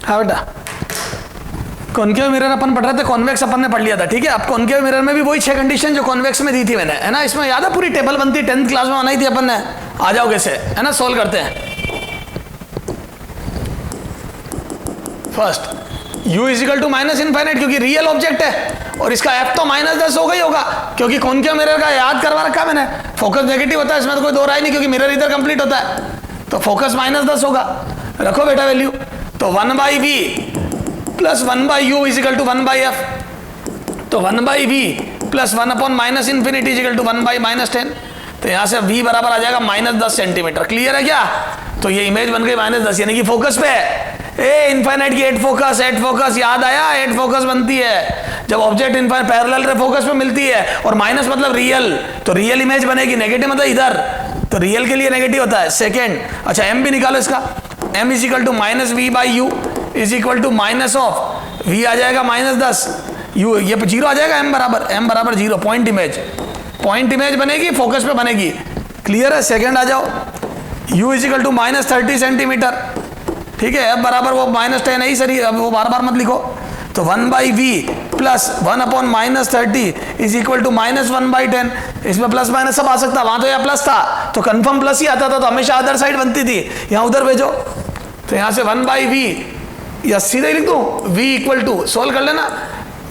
हाँ बेटा, concave mirror अपन पढ़ रहे थे, कॉन्वेक्स अपन ने पढ़ लिया था, ठीक है। अब कॉन्केव मिरर में भी वही 6 कंडीशन जो कॉन्वेक्स में दी थी मैंने, है ना। इसमें याद है पूरी टेबल बनती, 10th क्लास में बनाई थी अपन ने। आ जाओ कैसे, है ना, सोल्व करते हैं। First u equal to minus infinite, क्योंकि रियल ऑब्जेक्ट है और इसका f तो -10 होगा ही होगा, क्योंकि कॉन्केव मिरर का याद करवा रखा मैंने, फोकस नेगेटिव होता है, इसमें तो कोई दो राय नहीं, क्योंकि मिरर इधर कंप्लीट होता है, तो फोकस -10 होगा। रखो बेटा वैल्यू, तो 1/v plus 1/u is equal to 1/f, तो 1/v प्लस 1/-∞ इजिकल टू 1/-10, तो यहां से v बराबर आ जाएगा -10 सेंटीमीटर। क्लियर है क्या? तो ये इमेज बन गई -10, यानी कि फोकस पे है। ए इनफाइनाइट की एट फोकस याद आया, एट फोकस बनती है जब ऑब्जेक्ट इनफाइनाइट पैरेलल रे फोकस पे मिलती है, और माइनस मतलब रियल, तो रियल इमेज बनेगी, नेगेटिव मतलब इधर, तो रियल के लिए नेगेटिव होता है। सेकेंड, अच्छा m भी निकालो इसका, m equal to -v/u equal to minus of v आ जाएगा -10, u ये 0 आ जाएगा, m बराबर 0, पॉइंट इमेज बनेगी, फोकस पे बनेगी। क्लियर है? सेकेंड आ जाओ, u इजिकल टू -30 सेंटीमीटर, ठीक है। अब बराबर वो -10 है ही सही, अब वो बार मत लिखो, तो 1/v plus 1/-30 is equal to -1/10, इसमें प्लस माइनस सब आ सकता, वहां तो यह प्लस था तो कंफर्म प्लस ही आता था, तो हमेशा अदर साइड बनती थी, यहां उधर भेजो, तो यहां से 1/v या सीधे ही लिख दो, v इक्वल टू, सोल्व कर लेना,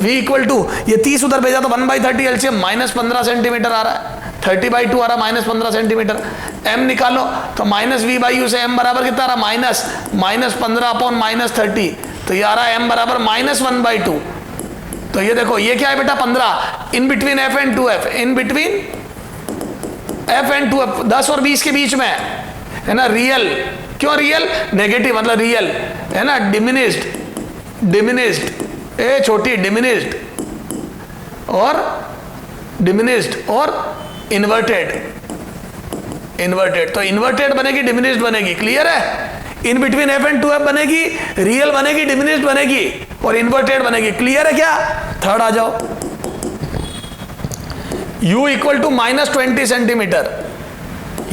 v इक्वल टू ये 30 उधर भेजा तो 1/30 एलसीएम -15 सेंटीमीटर आ रहा है, 30/2 आ रहा, -15 सेंटीमीटर। m निकालो तो -v/u से m बराबर कितना आ रहा, -15/-30, तो ये आ रहा है m बराबर -1/2। तो ये देखो, ये क्या है बेटा, 15 in between f and 2f, in between f and 2f, 10 और 20 के बीच में है ना। रियल, क्यों रियल? नेगेटिव मतलब रियल, है ना। डिमिनिस्ड ए छोटी, डिमिनिस्ड और इन्वर्टेड, तो इन्वर्टेड बनेगी, डिमिनिस्ड बनेगी। क्लियर है? In between f and 2f बनेगी, रियल बनेगी, डिमिनिस्ड बनेगी और इन्वर्टेड बनेगी। क्लियर है क्या? थर्ड आ जाओ, u equal to -20 centimetre,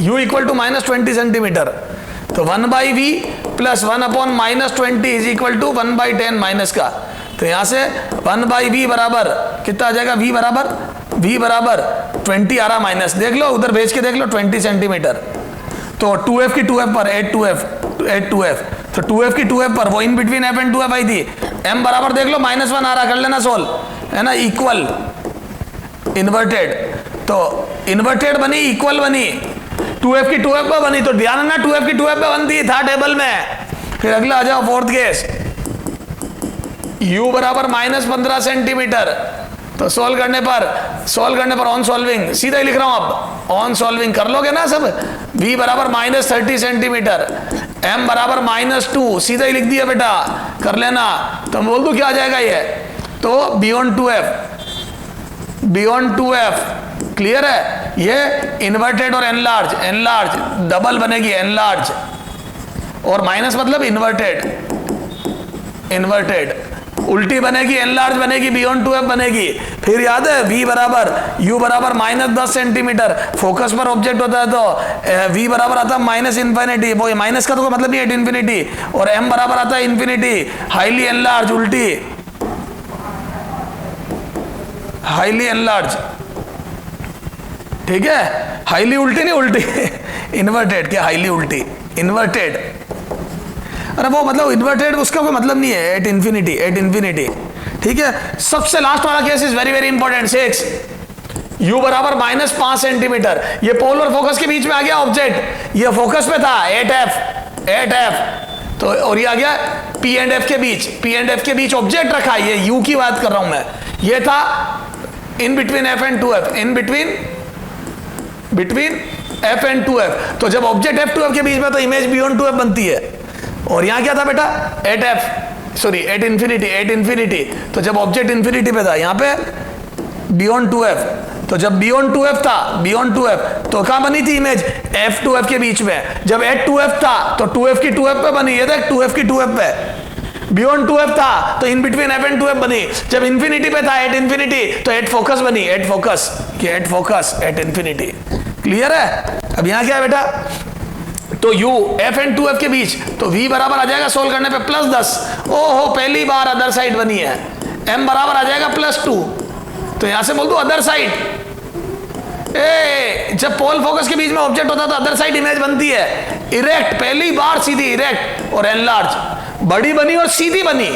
u equal to -20 centimetre, तो 1/v plus 1/-20 is equal to 1/10 minus का, तो यहां से 1/v बराबर कितना आ जाएगा, v बराबर 20 आ रहा माइनस, देख लो उधर भेज के देख लो, 20 सेंटीमीटर, तो 2f की 2f पर 8 तो 2f की 2f पर वो in between f and 2f आई थी, m बराबर देख लो -1 आ रहा, कर लेना सोल्व, है ना। इक्वल इन्वर्टेड, तो इन्वर्टेड बनी, इक्वल बनी, 2f की 2f पर बनी, तो ध्यान ना 2f की 2f पर बनती था टेबल में। फिर अगला आ जाओ, फोर्थ केस, u बराबर -15 सेंटीमीटर, तो सोल्व करने पर ऑन सॉल्विंग सीधा ही लिख रहा हूं, अब ऑन सॉल्विंग कर लोगे ना सब, v बराबर -30 सेंटीमीटर, m बराबर -2, सीधा ही लिख दिया बेटा, कर लेना। तो बोल दो क्या आ जाएगा ये, तो बियॉन्ड 2f, क्लियर है? ये इन्वर्टेड और एनलार्ज डबल बनेगी, एनलार्ज और माइनस मतलब इन्वर्टेड, उल्टी बनेगी, एनलार्ज बनेगी, बियॉन्ड 2f बनेगी। फिर याद है v बराबर u बराबर -10 सेंटीमीटर, फोकस पर ऑब्जेक्ट होता है तो v बराबर आता है -इन्फिनिटी, वो माइनस का तो कोई मतलब नहीं है, इन्फिनिटी, और m बराबर आता है इन्फिनिटी, हाईली एनलार्ज, उल्टी, हाईली एनलार्ज, ठीक है, हाईली उल्टी नहीं, उल्टी इन्वर्टेड, क्या हाईली उल्टी, इन्वर्टेड, अरे वो मतलब इन्वर्टेड उसका कोई मतलब नहीं है, एट इन्फिनिटी, ठीक है। सबसे लास्ट वाला case is very important, 6, u बराबर -5 सेंटीमीटर, ये पोलर फोकस के बीच में आ गया ऑब्जेक्ट, ये फोकस पे था 8f, तो और ये आ गया p एंड f के बीच ऑब्जेक्ट रखा है, ये u की बात कर रहा हूं मैं, ये था in between f and 2f, in between f and 2f, तो जब ऑब्जेक्ट f 2f के बीच में तो इमेज बियॉन्ड 2f बनती है, और यहां क्या था बेटा 8 इन्फिनिटी, तो जब ऑब्जेक्ट इन्फिनिटी पे था, यहां पे बियॉन्ड 2f, तो जब बियॉन्ड 2f तो कहां बनी थी इमेज, f 2f के बीच में, जब 8 2f था तो 2f की 2f पे बनी, ये देख 2f की 2f पे, बियॉन्ड 2f था तो in between f and 2f बनी, जब इन्फिनिटी पे था 8 इन्फिनिटी तो 8 फोकस बनी, 8 फोकस 8 इन्फिनिटी। क्लियर है? अब यहां क्या है बेटा, तो u f एंड 2f के बीच, तो v बराबर आ जाएगा सोल्व करने पे +10। ओहो, पहली बार अदर साइड बनी है। m बराबर आ जाएगा +2, तो यहां से बोल दो अदर साइड। जब पोल फोकस के बीच में ऑब्जेक्ट होता है तो अदर साइड इमेज बनती है इरेक्ट, पहली बार सीधी इरेक्ट और एनलार्ज, बड़ी बनी और सीधी बनी।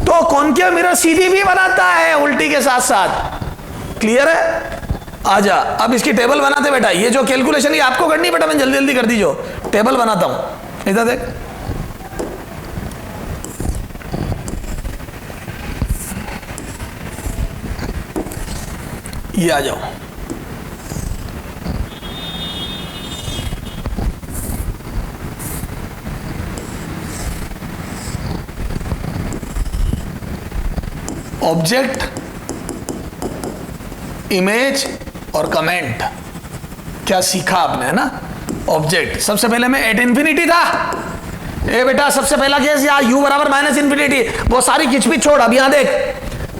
तो कॉनकेव मिरर सीधी भी बनाता है उल्टी के साथ साथ। क्लियर है? आजा, अब इसकी टेबल बनाते बेटा। ये जो कैलकुलेशन ये आपको करनी बेटा, मैं जल्दी जल्दी कर दी, जो टेबल बनाता हूं। इधर देख, ये आ जाओ। ऑब्जेक्ट, इमेज और कमेंट, क्या सीखा आपने, है ना? ऑब्जेक्ट सबसे पहले में एट इंफिनिटी था। ए बेटा, सबसे पहला केस यहाँ u बराबर -इंफिनिटी, वो सारी खिचपिच छोड़, अब यहाँ देख।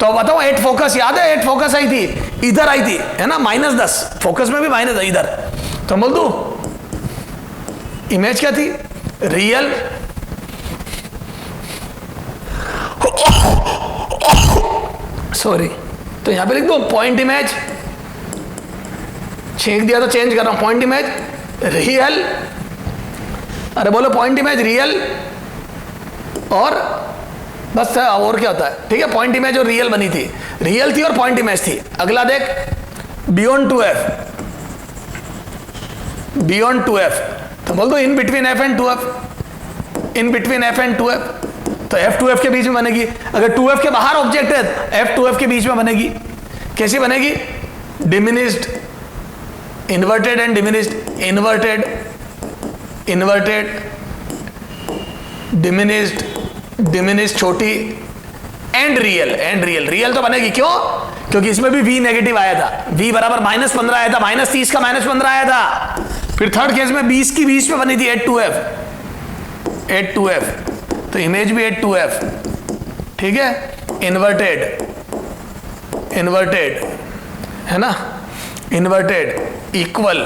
तो बताओ, एट फोकस याद है? एट फोकस आई थी, इधर आई थी, है ना? -10 फोकस में भी माइनस है इधर। तो बोल दू इमेज क्या थी? रियल, सॉरी, तो यहां पे लिख दो पॉइंट इमेज। छेक दिया तो चेंज कर रहा हूं, पॉइंट इमेज रियल। अरे बोलो पॉइंट इमेज रियल, और बस, और क्या होता है? ठीक है, पॉइंट इमेज और रियल बनी थी, रियल थी और पॉइंट इमेज थी। अगला देख, बियॉन्ड 2f, बियॉन्ड 2f, तो बोल दो in between f and 2f, in between f and 2f, तो f 2f के बीच में बनेगी। अगर 2f के बाहर ऑब्जेक्ट है, f 2f के बीच में बनेगी। कैसी बनेगी? Diminished, inverted and diminished, inverted, inverted, diminished, diminished छोटी, and real, and real. Real तो बनेगी, क्यों? क्योंकि इसमें भी v नेगेटिव आया था, v बराबर -15 आया था, -30 का -15 आया था। फिर थर्ड केस में 20 की बीच में बनी थी 8 2f, 8 2f, तो इमेज भी 8 2f, ठीक है? इन्वर्टेड, इन्वर्टेड, है ना? इन्वर्टेड, इक्वल,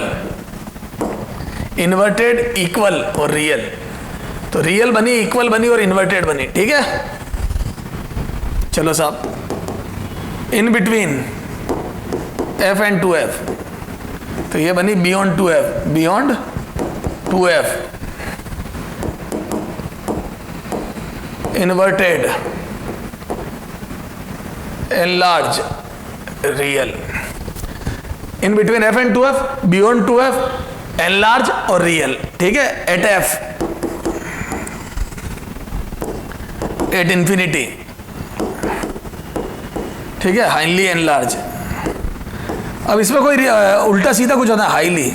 इन्वर्टेड, इक्वल और रियल। तो रियल बनी, इक्वल बनी और इन्वर्टेड बनी, ठीक है? चलो साहब, in between f and 2f, तो ये बनी beyond 2f, beyond 2f, inverted, enlarge, real. In between f and 2f, beyond 2f, enlarge और रियल, ठीक है? एट f, एट इंफिनिटी, ठीक है? Highly enlarge. अब इसमें कोई उल्टा सीधा कुछ होता है, हाईली,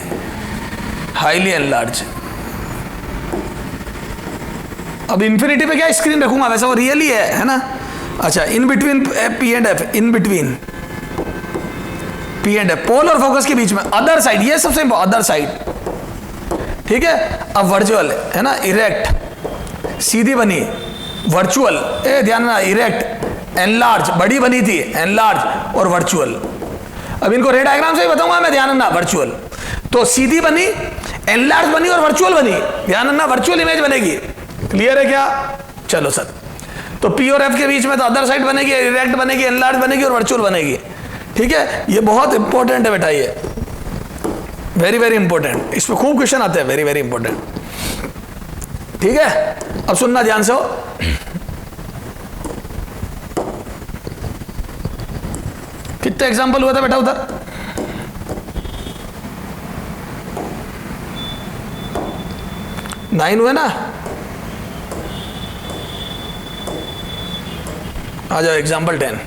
हाईली एनलार्ज। अब इंफिनिटी पे क्या स्क्रीन रखूंगा, वैसे वो रियल ही है ना? अच्छा, in between P and F, in between P and F, pole और फोकस के बीच में, अदर साइड, ये सबसे अदर साइड, ठीक है? अब वर्चुअल, है ना? इरेक्ट, सीधी बनी, वर्चुअल, ए ध्यान ना, इरेक्ट, एनलार्ज, बड़ी बनी थी, एनलार्ज और वर्चुअल। अब इनको रे डायग्राम से ही बताऊंगा मैं, ध्यान ना, वर्चुअल, तो सीधी बनी, एनलार्ज बनी और वर्चुअल बनी, ध्यान ना, वर्चुअल इमेज बनेगी। क्लियर है क्या? चलो सर, तो पी और एफ के बीच में तो अदर साइड बनेगी, इरेक्ट बनेगी, एनलार्ज बनेगी और वर्चुअल बनेगी, ठीक है? ये बहुत इंपॉर्टेंट है बेटा, ये वेरी वेरी इंपॉर्टेंट, इसमें खूब क्वेश्चन आते हैं, वेरी वेरी इंपॉर्टेंट, ठीक है? अब सुनना ध्यान से हो। कितने एग्जाम्पल हुआ था बेटा उधर? नाइन हुए ना? आ जाओ एग्जाम्पल 10,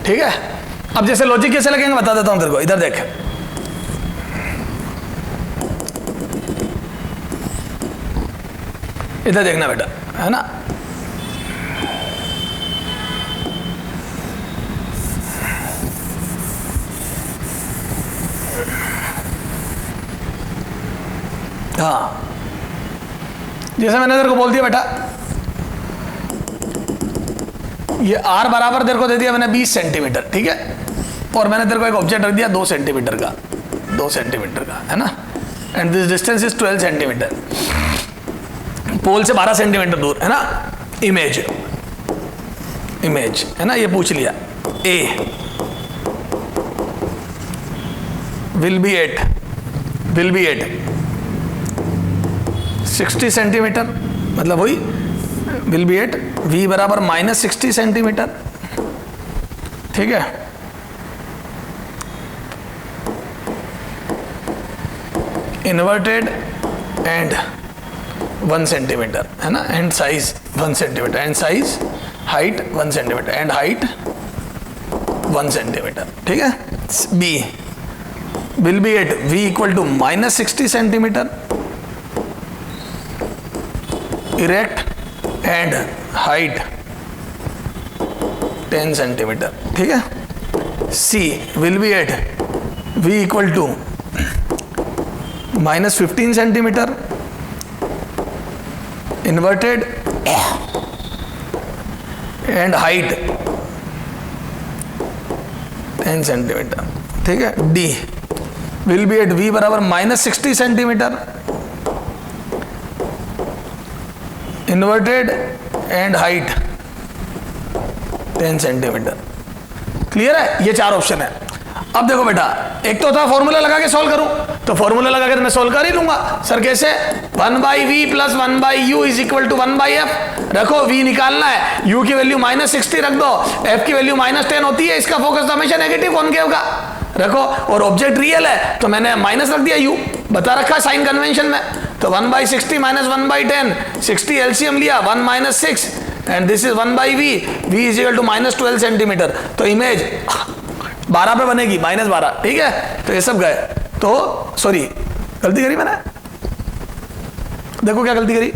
ठीक है? अब जैसे लॉजिक कैसे लगेंगे बता देता हूं तेरे को। इधर देख, इधर देखना बेटा, है ना? हाँ, जैसे मैंने तेरे को बोल दिया बेटा, ये r बराबर तेरे को दे दिया मैंने 20 सेंटीमीटर, ठीक है? और मैंने तेरे को एक ऑब्जेक्ट रख दिया 2 सेंटीमीटर का, 2 सेंटीमीटर का, है ना? And this distance is 12 centimetre, pole से 12 सेंटीमीटर दूर, है ना। इमेज है ना, ये पूछ लिया। ए विल बी एट 60 सेंटीमीटर, मतलब वही विल बी एट v बराबर -60 सेंटीमीटर, ठीक है। इन्वर्टेड एंड 1 सेंटीमीटर, है ना, and size 1 centimetre, and size height 1 centimetre, and height 1 centimetre, ठीक है। B will be at v equal to -60 centimetre, erect and height 10 centimetre, ठीक है। C will be at v equal to -15 centimetre, inverted and height 10 centimetre, ठीक है। D will be at v बराबर -60 centimetre, inverted and height 10 centimetre. Clear है, ये 4 option है। अब देखो बेटा, एक तो था फॉर्मूला लगा के सॉल्व करूं, तो फॉर्मूला लगा के मैं सॉल्व कर ही लूंगा। सर कैसे? 1/v plus 1/u is equal to 1/f। रखो v निकालना है, u की वैल्यू -60 रख दो, f की वैल्यू -10 होती है, इसका फोकस हमेशा नेगेटिव कॉनकेव का रखो, और ऑब्जेक्ट रियल है तो मैंने माइनस रख दिया, u बता रखा साइन कन्वेंशन में। तो 1/60 माइनस 1/10, 60 एलसीएम लिया, 1 - 6 and this is 1/v, v is equal to -12 centimetre. तो इमेज 12 पे बनेगी, -12, ठीक है। तो ये सब गए, तो सॉरी गलती करी मैंने, देखो क्या गलती करी।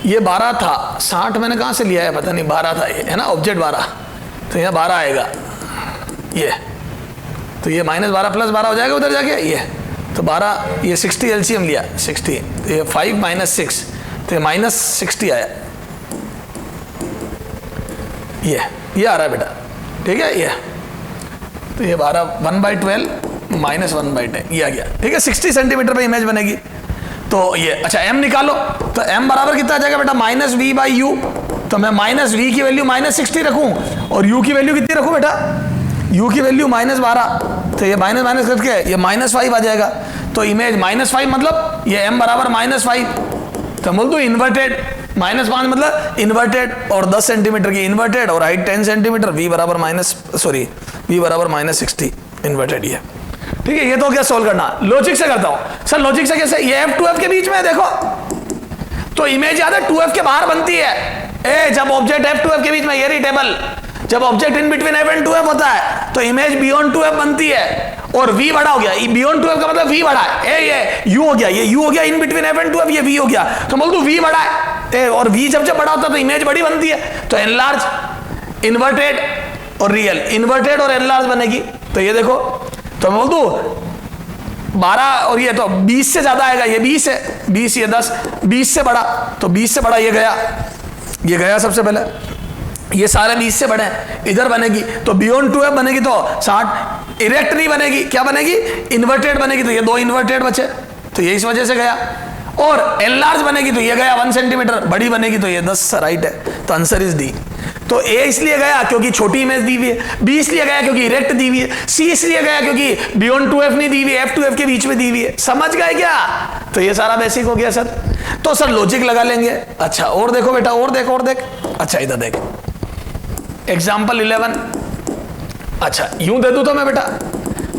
ये 12 था, 60 मैंने कहां से लिया है पता नहीं, 12 था ये, है ना, ऑब्जेक्ट 12, तो यहाँ 12 आएगा ये, तो ये -12 + 12 हो जाएगा उधर जाके, ये तो 12, ये 60 एलसीएम लिया 60, तो ये 5 - 6, तो ये -60 आया, ये आ रहा है बेटा, ठीक है। ये तो ये 12 1/12 - 1/10 ये आ गया, ठीक है। 60 सेंटीमीटर पे इमेज बनेगी। तो ये अच्छा m निकालो, तो m बराबर कितना आ जाएगा बेटा, -v/u। तो मैं -v की वैल्यू -60 रखूं और u की वैल्यू कितनी रखूं बेटा, u की वैल्यू -12, तो ये माइनस करके ये -5 आ जाएगा। तो इमेज -5 मतलब ये m बराबर -5, तो बोल दो इन्वर्टेड, -5 मतलब इन्वर्टेड, और 10 सेंटीमीटर की इन्वर्टेड, और हाइट 10 सेंटीमीटर, v बराबर -60 इन्वर्टेड, ये ठीक है। ये तो क्या सोल्व करना, लॉजिक से करता हूं। सर लॉजिक से कैसे, ये f 2f के बीच में है देखो, तो इमेज याद है 2f के बाहर बनती है, जब ऑब्जेक्ट f 2f के बीच में, ये रही टेबल, जब object in between f and 2f होता है तो इमेज बियॉन्ड 2f बनती है, और v बड़ा हो गया, बियॉन्ड 2f का मतलब v बड़ा है, ये u हो गया, ये u हो गया in between f and 2f, ये v हो गया, तो बोल दो v बड़ा है, और v जब बड़ा होता है तो इमेज बड़ी बनती है। तो एनलार्ज, इन्वर्टेड और रियल, इन्वर्टेड और एनलार्ज बनेगी। तो ये देखो, तो मैं बोल दूं 12 और ये तो 20 से ज्यादा आएगा, ये 20 है, 20 ये 10, 20 से बड़ा, तो 20 से बड़ा ये गया सबसे पहले, ये सारे 20 से बड़े हैं, इधर बनेगी तो बियॉन्ड 2f बनेगी, तो 60 इरेक्ट नहीं बनेगी, क्या बनेगी, इन्वर्टेड बनेगी, तो ये 2 इन्वर्टेड बचे, तो ये इस वजह से गया। और एनलार्ज बनेगी तो ये गया 1 सेंटीमीटर, बड़ी बनेगी तो ये 10, राइट है। तो आंसर इज डी। तो ए इसलिए गया क्योंकि छोटी इमेज दी हुई है, बी इसलिए गया क्योंकि इरेक्ट दी हुई है, सी इसलिए गया क्योंकि बियॉन्ड 2f नहीं दी हुई, f 2f के बीच में दी हुई है। समझ गए क्या? तो ये सारा बेसिक हो गया सर। तो सर लॉजिक लगा लेंगे। अच्छा और देखो बेटा, और देख, अच्छा इधर देख, एग्जाम्पल 11। अच्छा यूं दे दूं तो मैं बेटा,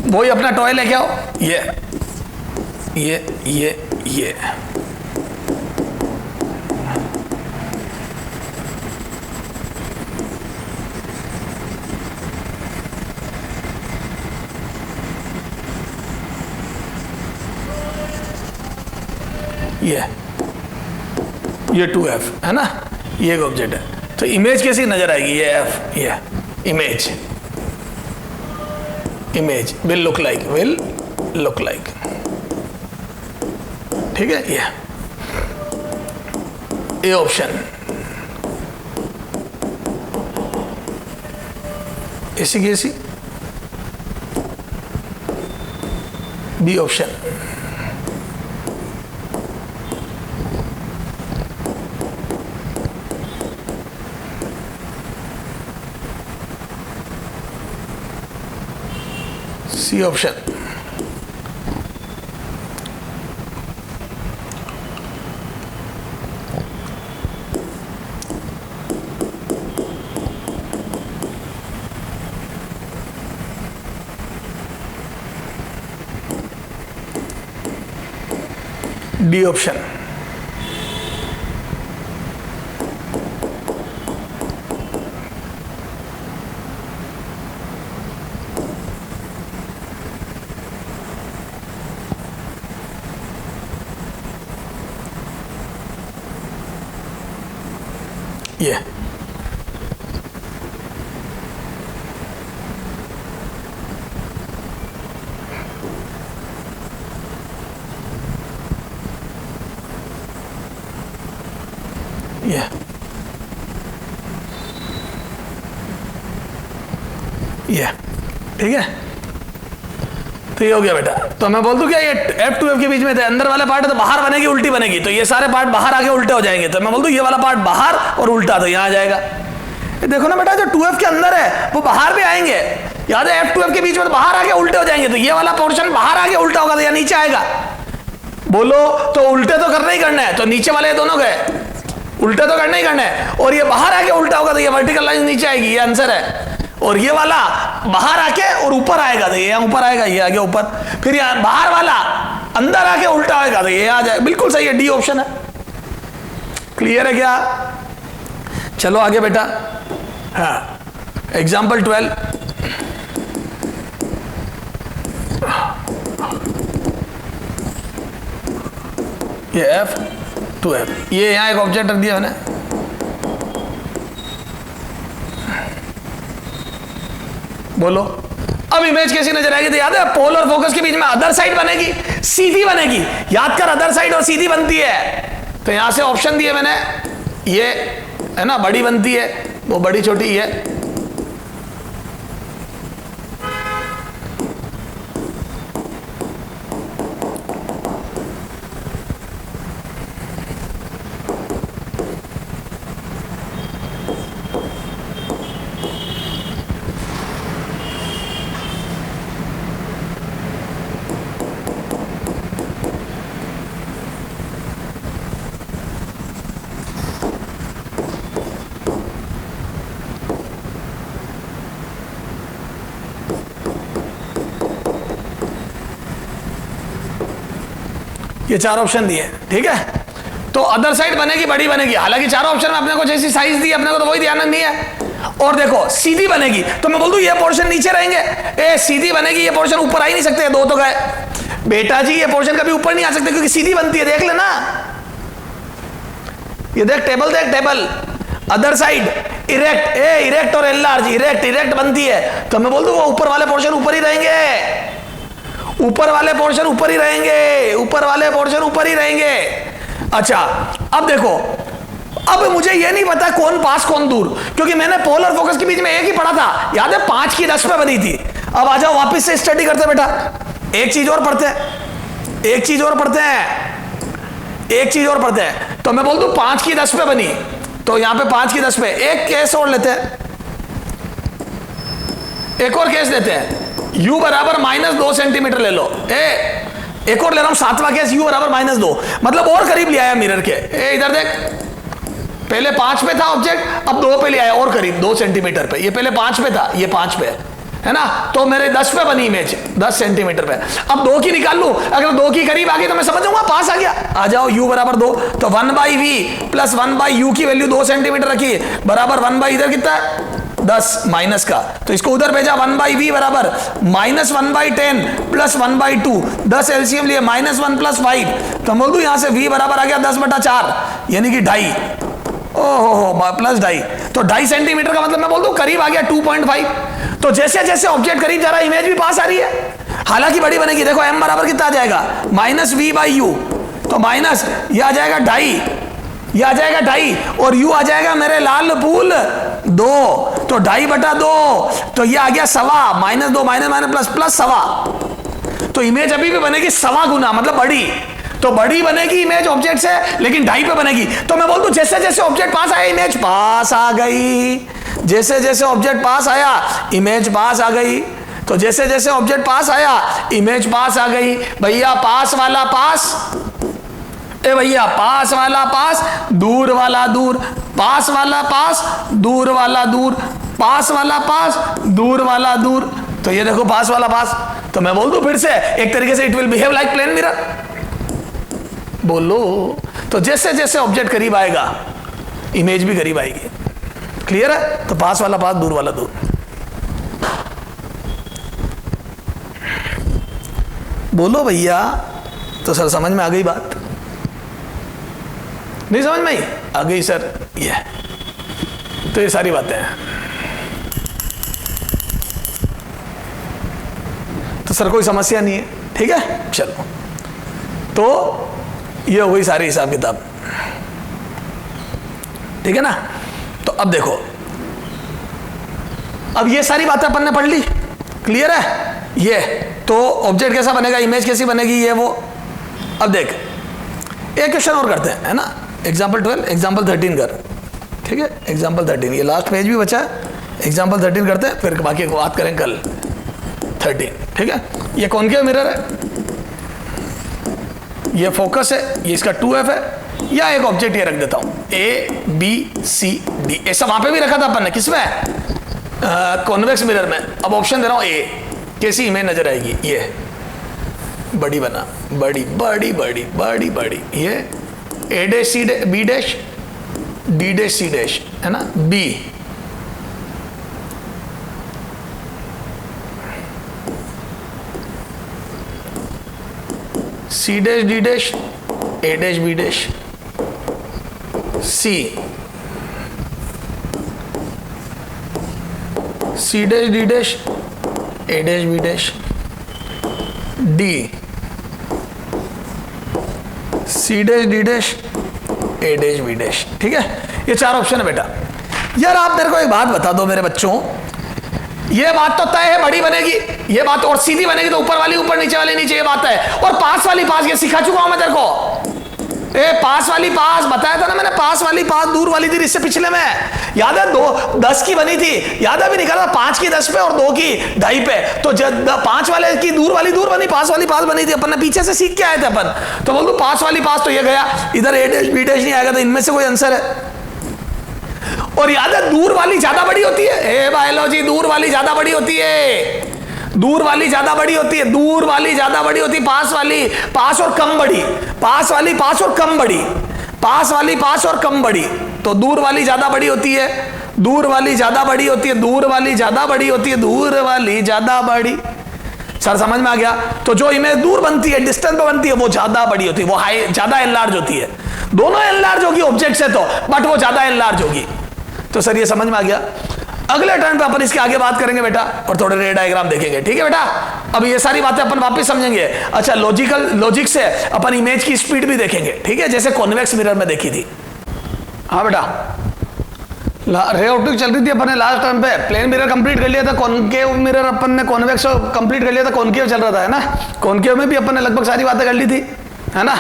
वही अपना टॉय लेके आओ, ये ये 2f है ना, ये एक ऑब्जेक्ट है, तो इमेज कैसी नजर आएगी, ये f, ये इमेज विल लुक लाइक, ठीक है। ये ऑप्शन ऐसी कैसी, B option. C option. D option. ये ठीक है। तो ये हो गया बेटा। तो मैं बोल दूं क्या ये F2F के बीच में थे, अंदर वाले पार्ट तो बाहर बनेगी उल्टी बनेगी, तो ये सारे पार्ट बाहर आके उल्टे हो जाएंगे। तो मैं बोल दूं ये वाला पार्ट बाहर और उल्टा, तो यहां आ जाएगा। ये देखो ना बेटा, जो 2F के अंदर है वो बाहर भी आएंगे, याद है F2F के बीच में तो बाहर आके उल्टे हो जाएंगे, तो ये वाला पोर्शन बाहर आके उल्टा होगा तो यह नीचे आएगा। बोलो तो उल्टे तो करना ही करना है, तो नीचे वाले दोनों गए उल्टे तो करना ही करना है, और ये बाहर आके उल्टा होगा तो ये वर्टिकल लाइन नीचे आएगी, ये आंसर है। और ये वाला बाहर आके और ऊपर आएगा तो ये यहाँ ऊपर आएगा, ये आगे ऊपर, फिर यहाँ बाहर वाला अंदर आके उल्टा आएगा तो ये आ जाए। बिल्कुल सही है, डी ऑप्शन है। क्लियर है क्या? चलो आगे बेटा। हाँ, एग्जाम्पल 12। ये F2F, ये यहाँ एक ऑब्जेक्ट रख दिया मैंने, बोलो अब इमेज कैसी नजर आएगी? तो याद है पोल और फोकस के बीच में अदर साइड बनेगी, सीधी बनेगी। याद कर, अदर साइड और सीधी बनती है। तो यहां से ऑप्शन दिए मैंने, ये है ना बड़ी बनती है, वो बड़ी छोटी है। ये चार ऑप्शन दिए, ठीक है। तो अदर साइड बनेगी, बड़ी बनेगी। हालांकि चारों ऑप्शन में अपने को जैसी साइज दी अपने को तो वही ध्यान नहीं है। और देखो सीधी बनेगी, तो मैं बोल दूं ये पोर्शन नीचे रहेंगे, ए सीधी बनेगी, ये पोर्शन ऊपर आ ही नहीं सकते, दो तो गए बेटा जी। ये पोर्शन कभी ऊपर नहीं आ सकते क्योंकि सीधी बनती है, देख लेना। ये देख टेबल, देख टेबल, अदर साइड इरेक्ट, ए इरेक्ट और एल लार्ज, इरेक्ट इरेक्ट बनती है, तो मैं बोल दूं वो ऊपर वाले पोर्शन ऊपर ही रहेंगे, ऊपर वाले पोर्शन ऊपर ही रहेंगे, ऊपर वाले पोर्शन ऊपर ही रहेंगे। अच्छा अब देखो, अब मुझे ये नहीं पता कौन पास कौन दूर, क्योंकि मैंने पोल और फोकस के बीच में एक ही पढ़ा था, याद है 5 की 10 पे बनी थी। अब आ जाओ वापस से स्टडी करते बेटा, एक चीज और पढ़ते हैं, एक चीज और पढ़ते हैं, एक चीज और पढ़ते हैं। तो मैं बोल दूं 5 की 10 पे बनी, तो यहां पे 5 की 10 पे एक केस और लेते हैं, एक और केस लेते हैं। u बराबर -2 सेंटीमीटर ले लो। एक और ले रहा हूं, 7वां केस, u बराबर -2, मतलब और करीब ले आया मिरर के। इधर देख, पहले 5 पे था ऑब्जेक्ट, अब 2 पे ले आया और करीब 2 सेंटीमीटर पे। ये पहले 5 पे था, ये 5 पे है ना, तो मेरे 10 पे बनी इमेज, 10 सेंटीमीटर पे। अब 2 की निकाल लूं, अगर 2 की करीब आ गई तो मैं समझ जाऊंगा पास आ गया। आ जाओ, u बराबर 2, तो 1/v प्लस 1/u की वैल्यू 2 सेंटीमीटर रखी, बराबर 1/, इधर कितना है 10 माइनस का, तो इसको उधर भेजा, 1/v बराबर -1/10 प्लस 1/2, 10 एलसीएम लिए, -1 प्लस 5, तो बोल दूं यहां से v बराबर आ गया 10/4, यानी कि 2.5, ओहो प्लस 2.5, तो 2.5 सेंटीमीटर का मतलब मैं बोल दूं करीब आ गया 2.5। तो जैसे जैसे ऑब्जेक्ट करीब जा रहा है इमेज भी पास आ रही है, हालांकि बड़ी बनेगी। देखो m बराबर कितना आ जाएगा -v/u, तो माइनस ये आ जाएगा 2.5, ये आ जाएगा 2.5, और u आ जाएगा मेरे लाल फूल 2, तो 2.5/2, तो ये आ गया 1.25, -2 माइनस प्लस 1.25, तो इमेज अभी भी बनेगी 1.25 गुना, मतलब बड़ी। तो बड़ी बनेगी इमेज ऑब्जेक्ट से, लेकिन 2.5 पे बनेगी। तो मैं बोल दूं जैसे जैसे ऑब्जेक्ट पास आया इमेज पास आ गई, जैसे जैसे ऑब्जेक्ट पास आया इमेज पास आ गई। तो जैसे जैसे ऑब्जेक्ट पास आया इमेज पास आ गई। भैया पास वाला पास, ए भैया पास वाला पास, दूर वाला दूर, पास वाला पास, दूर वाला दूर, पास वाला पास, दूर वाला दूर। तो ये देखो पास वाला पास। तो मैं बोल दूं फिर से, एक तरीके से it will behave like plane mirror. बोलो। तो जैसे जैसे ऑब्जेक्ट करीब आएगा इमेज भी करीब आएगी। क्लियर है? तो पास वाला पास, दूर वाला दूर। बोलो भैया। तो सर समझ में आ गई बात? नहीं समझ में आई? आ गई सर। ये तो ये सारी बातें हैं। तो सर कोई समस्या नहीं है, ठीक है? चलो, तो ये हो गई सारी हिसाब किताब, ठीक है ना? तो अब देखो, अब ये सारी बातें अपन ने पढ़ ली। क्लियर है? ये तो ऑब्जेक्ट कैसा बनेगा, इमेज कैसी बनेगी, ये वो। अब देख एक क्वेश्चन और करते हैं, है ना? एग्जाम्पल 12, एग्जाम्पल 13 कर, ठीक है? एग्जाम्पल 13, ये लास्ट पेज भी बचा है। एग्जाम्पल 13 करते हैं, फिर बाकी को बात करें कल 13, ठीक है? ये कॉनकेव मिरर है, ये फोकस है, ये इसका 2F है, या एक ऑब्जेक्ट ये रख देता हूं A B C D। ऐसा वहां पे भी रखा था अपन ने, किसमें? कॉन्वेक्स मिरर में। अब ऑप्शन दे रहा हूं A, कैसी इमेज नजर आएगी? ये बड़ी बना, बड़ी बड़ी बड़ी बड़ी बड़ी, ये A dash C dash B dash D dash C dash, है ना? B C dash D dash A dash B dash C C dash D dash A dash B dash D C dash D dash A dash B dash. ठीक है, ये 4 option है बेटा। यार आप मेरे को एक बात बता दो मेरे बच्चों, ये बात तो तय है बड़ी बनेगी, ये बात, और सीधी बनेगी तो ऊपर वाली ऊपर, नीचे वाली नीचे, ये बात है। और पास वाली पास, ये सिखा चुका हूं मैं तेरे को। ए पास वाली पास बताया था ना मैंने, पास वाली पास, दूर वाली दूर, इससे पिछले में याद है 2 10 की बनी थी, याद है? भी निकाला 5 की 10 पे और 2 की 2.5 पे। तो जब 5 वाले की दूर वाली दूर बनी, पास वाली पास बनी थी, अपन ने पीछे से सीख के आए थे अपन। तो बोल दो पास वाली पास, तो ये गया इधर, A डैश B डैश नहीं आएगा, तो इनमें से कोई आंसर है। और याद है दूर वाली ज्यादा बड़ी होती है, ए बायोलॉजी, दूर वाली ज्यादा बड़ी होती है, दूर वाली ज्यादा बड़ी होती है, दूर वाली ज्यादा बड़ी होती है, पास वाली पास और कम बड़ी, पास वाली पास और कम बड़ी, पास वाली पास और कम बड़ी। तो दूर वाली ज्यादा बड़ी होती है, दूर वाली ज्यादा बड़ी होती है, दूर वाली ज्यादा बड़ी होती है, दूर वाली ज्यादा बड़ी। सर समझ में आ गया? तो जो इमेज दूर बनती है, डिस्टेंस पे बनती है, वो ज्यादा बड़ी होती है, वो हाई ज्यादा एनलार्ज होती है। दोनों एनलार्ज होगी ऑब्जेक्ट से, तो बट वो ज्यादा एनलार्ज होगी। तो सर ये समझ में आ गया। अगले टर्न पे अपन इसके आगे बात करेंगे बेटा, और थोड़े रे डायग्राम देखेंगे, ठीक है बेटा? अब ये सारी बातें अपन वापस समझेंगे। अच्छा, लॉजिक से अपन इमेज की स्पीड भी देखेंगे, ठीक है? जैसे कॉन्वेक्स मिरर में देखी थी। हाँ बेटा, रे ऑप्टिक चल रही थी अपन ने लास्ट टर्न पे, प्लेन मिरर कंप्लीट कर लिया था, कॉनकेव मिरर अपन ने कॉन्वेक्स कंप्लीट कर लिया था, कॉनकेव चल रहा था, है ना? कॉनकेव में भी अपन ने लगभग सारी बातें कर ली थी, है ना?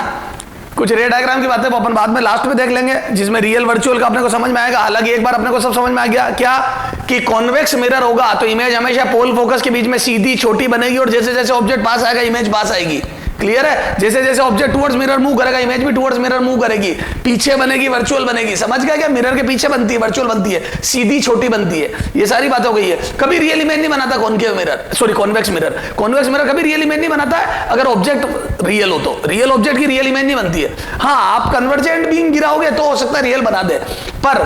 कुछ रे डायग्राम की बातें वो अपन बाद में लास्ट में देख लेंगे, जिसमें रियल वर्चुअल का अपने को समझ में आएगा। हालांकि एक बार अपने को सब समझ में आ गया क्या, कि कॉन्वेक्स मिरर होगा तो इमेज हमेशा पोल फोकस के बीच में सीधी छोटी बनेगी, और जैसे जैसे ऑब्जेक्ट पास आएगा इमेज पास आएगी। क्लियर है? जैसे जैसे ऑब्जेक्ट टुवर्ड्स मिरर मूव करेगा, इमेज भी टुवर्ड्स मिरर मूव करेगी, पीछे बनेगी वर्चुअल बनेगी। समझ गया क्या? मिरर के पीछे बनती है वर्चुअल बनती है, सीधी छोटी बनती है। ये सारी बात हो गई है। कभी रियल इमेज नहीं बनाता concave mirror, sorry convex mirror. Convex mirror कभी रियल इमेज नहीं बनाता है, अगर ऑब्जेक्ट रियल हो तो। रियल ऑब्जेक्ट की रियल इमेज नहीं बनती है। हाँ, आप कन्वर्जेंट बीम गिराओगे तो हो सकता है रियल बना दे, पर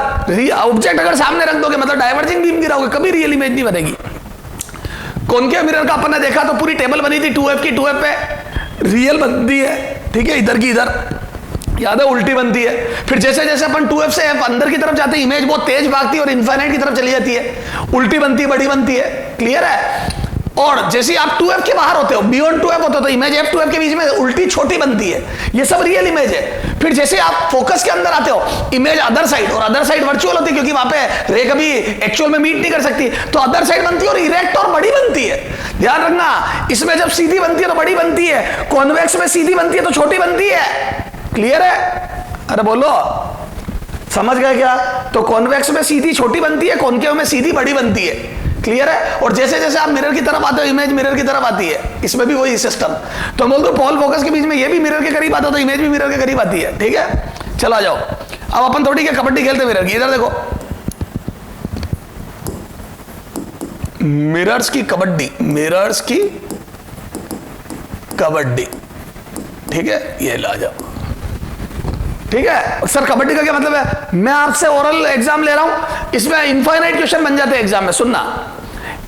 ऑब्जेक्ट अगर सामने रख दोगे, मतलब डाइवर्जिंग बीम गिराओगे, कभी रियल इमेज नहीं बनेगी। कॉनकेव मिरर का अपन ने देखा तो पूरी टेबल बनी थी 2F की, 2F पे रियल बनती है, ठीक है? इधर की इधर, याद है? उल्टी बनती है। फिर जैसे जैसे अपन 2F से F अंदर की तरफ जाते हैं, इमेज बहुत तेज भागती है और इनफाइनाइट की तरफ चली जाती है, उल्टी बनती है, बड़ी बनती है। क्लियर है? और जैसे आप 2f के बाहर होते हो, बियॉन्ड 2f होते हो, तो इमेज f2f के बीच में उल्टी छोटी बनती है। ये सब रियल इमेज है। फिर जैसे आप फोकस के अंदर आते हो, इमेज अदर साइड, और अदर साइड वर्चुअल होती है क्योंकि वहां पे रे कभी एक्चुअल में मीट नहीं कर सकती, तो अदर साइड बनती है और इरेक्ट और बड़ी बनती है। ध्यान रखना, इसमें जब सीधी बनती है तो बड़ी बनती है, कॉन्वेक्स में सीधी बनती है तो छोटी बनती है। क्लियर है? अरे बोलो, समझ गए क्या? तो कॉन्वेक्स में सीधी छोटी बनती है, कॉनकेव में सीधी बड़ी बनती है। क्लियर है? और जैसे जैसे आप मिरर की तरफ आते हो, इमेज मिरर की तरफ आती है। इसमें भी वही सिस्टम। तो बोल दो पोल फोकस के बीच में ये भी मिरर के करीब आता है, तो इमेज भी मिरर के करीब आती है। ठीक है, चला जाओ। अब अपन थोड़ी क्या कबड्डी खेलते मिरर की। इधर देखो, मिरर्स की कबड्डी, मिरर्स की कबड्डी। ठीक है, ये ला जाओ। ठीक है सर, कबड्डी का क्या मतलब है? मैं आपसे ओरल एग्जाम ले रहा हूं, इसमें इनफाइनाइट क्वेश्चन बन जाते हैं एग्जाम में। सुनना,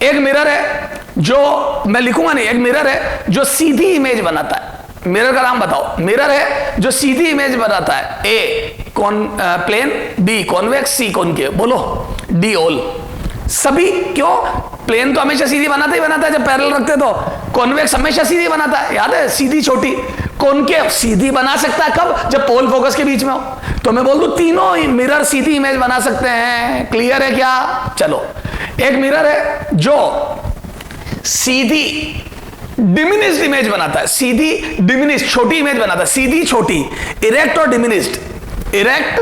एक मिरर है जो मैं लिखूंगा नहीं, एक मिरर है जो सीधी इमेज बनाता है। मिरर का नाम बताओ। मिरर है जो सीधी इमेज बनाता है। ए प्लेन, बी कॉन्वेक्स, सी कॉनकेव। बोलो, डी ऑल। सभी। क्यों? प्लेन तो हमेशा सीधी बनाता ही बनाता है जब पैरेलल रखते तो। कॉन्वेक्स हमेशा सीधी बनाता है, याद है? सीधी छोटी। कॉनकेव सीधी बना सकता है कब? जब पोल फोकस के बीच में हो। तो मैं बोल दूं तीनों मिरर सीधी इमेज बना सकते हैं। क्लियर है क्या? चलो, एक मिरर है जो सीधी डिमिनिश्ड इमेज बनाता है। सीधी डिमिनिश्ड छोटी इमेज बनाता है। सीधी छोटी, इरेक्ट और diminished. Erect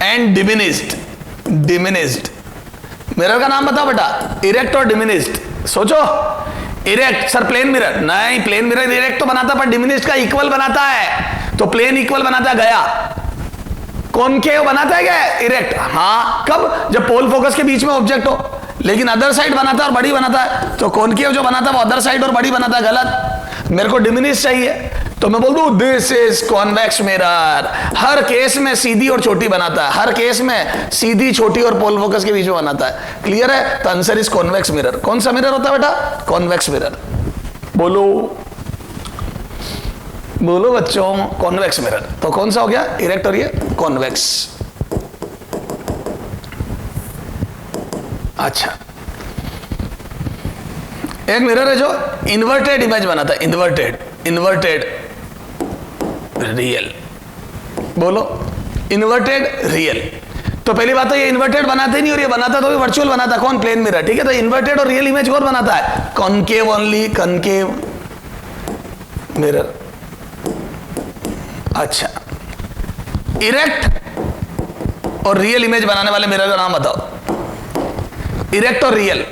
and diminished. Diminished mirror का नाम बताओ बेटा। इरेक्ट और डिमिनिश्ड। सोचो, इरेक्ट सर प्लेन मिरर नहीं, प्लेन मिरर इरेक्ट तो बनाता पर डिमिनिश्ड का इक्वल बनाता है। तो प्लेन इक्वल बनाता गया, कॉनकेव बनाता है क्या? इरेक्ट। हाँ, कब? जब पोल फोकस के बीच में ऑब्जेक्ट हो। लेकिन अदर साइड बनाता है और बड़ी बनाता है। तो कॉनकेव जो बनाता है वो अदर साइड और बड़ी बनाता है। गलत, मेरे को डिमिनिश्ड चाहिए। तो मैं बोल दूं this is convex mirror. Her case में सीधी और छोटी बनाता है, हर केस में सीधी छोटी और पोल फोकस के बीच में बनाता है। क्लियर है? तो आंसर इज कॉन्वेक्स मिरर। कौन सा मिरर होता है बेटा? Convex mirror. बोलो बोलो बच्चों, कॉन्वेक्स मिरर। तो कौन सा हो गया? इरेक्ट और ये कॉन्वेक्स। अच्छा, एक मिरर है जो इन्वर्टेड इमेज बनाता है। Inverted real. बोलो, इन्वर्टेड रियल। तो पहली बात तो ये इन्वर्टेड बनाते नहीं, और ये बनाता तो भी वर्चुअल बनाता। कौन? Plane mirror. ठीक है, तो इन्वर्टेड और रियल इमेज कौन बनाता है? Concave only, concave mirror. अच्छा, इरेक्ट और रियल इमेज बनाने वाले मिरर का नाम बताओ। इरेक्ट और रियल,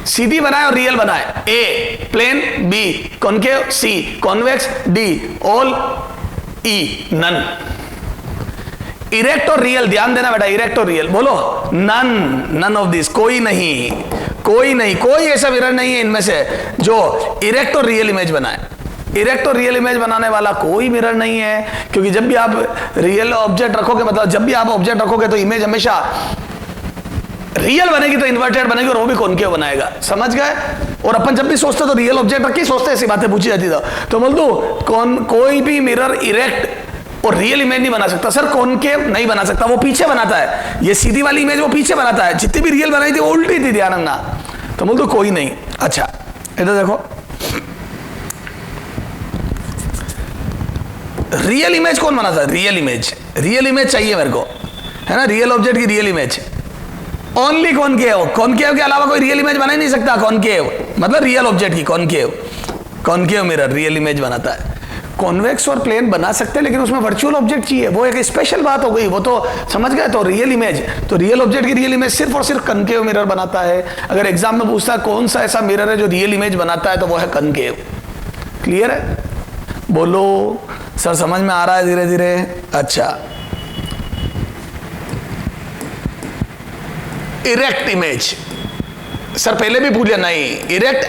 सीधी बनाए और रियल बनाए। A plane, B concave, C convex, D all, E none. Erect और रियल, ध्यान देना बेटा, इरेक्ट और रियल। बोलो, नन ऑफ दिस। कोई नहीं, कोई ऐसा मिरर नहीं है इनमें से जो इरेक्ट और रियल इमेज बनाए। इरेक्ट और रियल इमेज बनाने वाला कोई मिरर नहीं है, क्योंकि जब भी आप रियल ऑब्जेक्ट रखोगे, मतलब जब भी आप ऑब्जेक्ट रखोगे तो इमेज हमेशा रियल बनेगी, तो इन्वर्टेड बनेगी, और वो भी कॉनकेव बनाएगा। समझ गए? और अपन जब भी सोचते तो रियल ऑब्जेक्ट रख के सोचते, ऐसी बातें पूछी जाती तो बोल दो कोई भी मिरर इरेक्ट और रियल इमेज नहीं बना सकता। सर कॉनकेव नहीं बना सकता, वो पीछे बनाता है। ये सीधी वाली इमेज वो पीछे बनाता है, जितनी भी रियल बनाई थी वो उल्टी थी, ध्यान रखना। तो बोल दो कोई नहीं। अच्छा, इधर देखो, रियल इमेज कौन बनाता है? रियल इमेज चाहिए मेरे को, है ना? रियल ऑब्जेक्ट की real image only concave. Concave के अलावा कोई रियल इमेज बना ही नहीं सकता। कॉनकेव मतलब रियल ऑब्जेक्ट की कॉनकेव मिरर रियल इमेज बनाता है। कॉन्वेक्स और प्लेन बना सकते हैं, लेकिन उसमें वर्चुअल ऑब्जेक्ट चाहिए, वो एक स्पेशल बात हो गई। वो तो समझ गए? तो रियल इमेज, तो रियल ऑब्जेक्ट की रियल इमेज सिर्फ और सिर्फ कॉनकेव मिरर बनाता है। अगर एग्जाम में पूछता है कौन सा ऐसा मिरर है जो रियल इमेज बनाता है, तो वो है कॉनकेव। क्लियर है? बोलो सर, समझ में आ रहा है धीरे धीरे? अच्छा, इरेक्ट इमेज सर पहले भी पूछ लिया। नहीं, इरेक्ट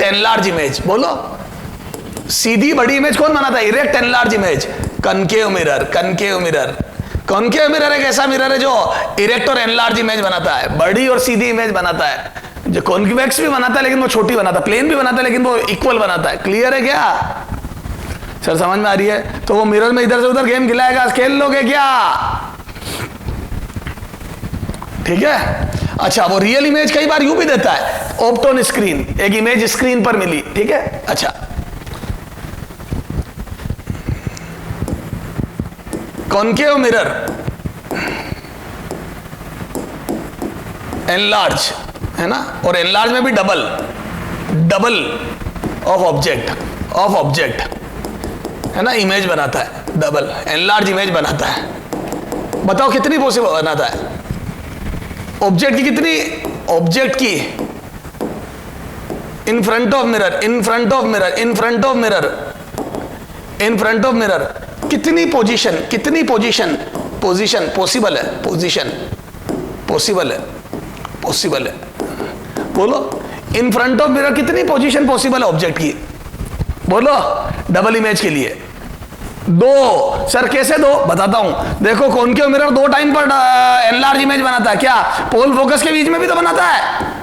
एनलार्ज इमेज। बोलो, सीधी बड़ी इमेज कौन बनाता है? Erect enlarge image, concave mirror एक ऐसा मिरर है जो इरेक्ट और एनलार्ज इमेज बनाता है, बड़ी और सीधी इमेज बनाता है। जो कॉन्वेक्स भी बनाता है लेकिन वो छोटी बनाता है, प्लेन भी बनाता है लेकिन वो इक्वल बनाता है। क्लियर है क्या सर? समझ में आ रही है? तो वो मिरर में इधर से उधर गेम खिलाएगा, खेल लोगे क्या? ठीक है। अच्छा, वो रियल इमेज कई बार यूं भी देता है, ऑप्टोन स्क्रीन, एक इमेज स्क्रीन पर मिली, ठीक है। अच्छा, कॉन्केव मिरर, एनलार्ज, है ना, और एनलार्ज में भी डबल ऑफ ऑब्जेक्ट, है ना, इमेज बनाता है, डबल एनलार्ज इमेज बनाता है। बताओ कितनी पॉसिबल बनाता है? ऑब्जेक्ट की कितनी, ऑब्जेक्ट की in front of mirror, in front of mirror, in front of mirror, in front of mirror, कितनी पोजीशन, कितनी पोजीशन, पोजीशन पॉसिबल है, पोजीशन पॉसिबल है, पॉसिबल है, बोलो इन फ्रंट ऑफ मिरर कितनी पोजीशन पॉसिबल है ऑब्जेक्ट की, बोलो डबल इमेज के लिए। दो। सर कैसे दो? बताता हूं। देखो कॉन्केव मिरर दो टाइम पर एनलार्ज इमेज बनाता है, क्या पोल फोकस के बीच में भी तो बनाता है,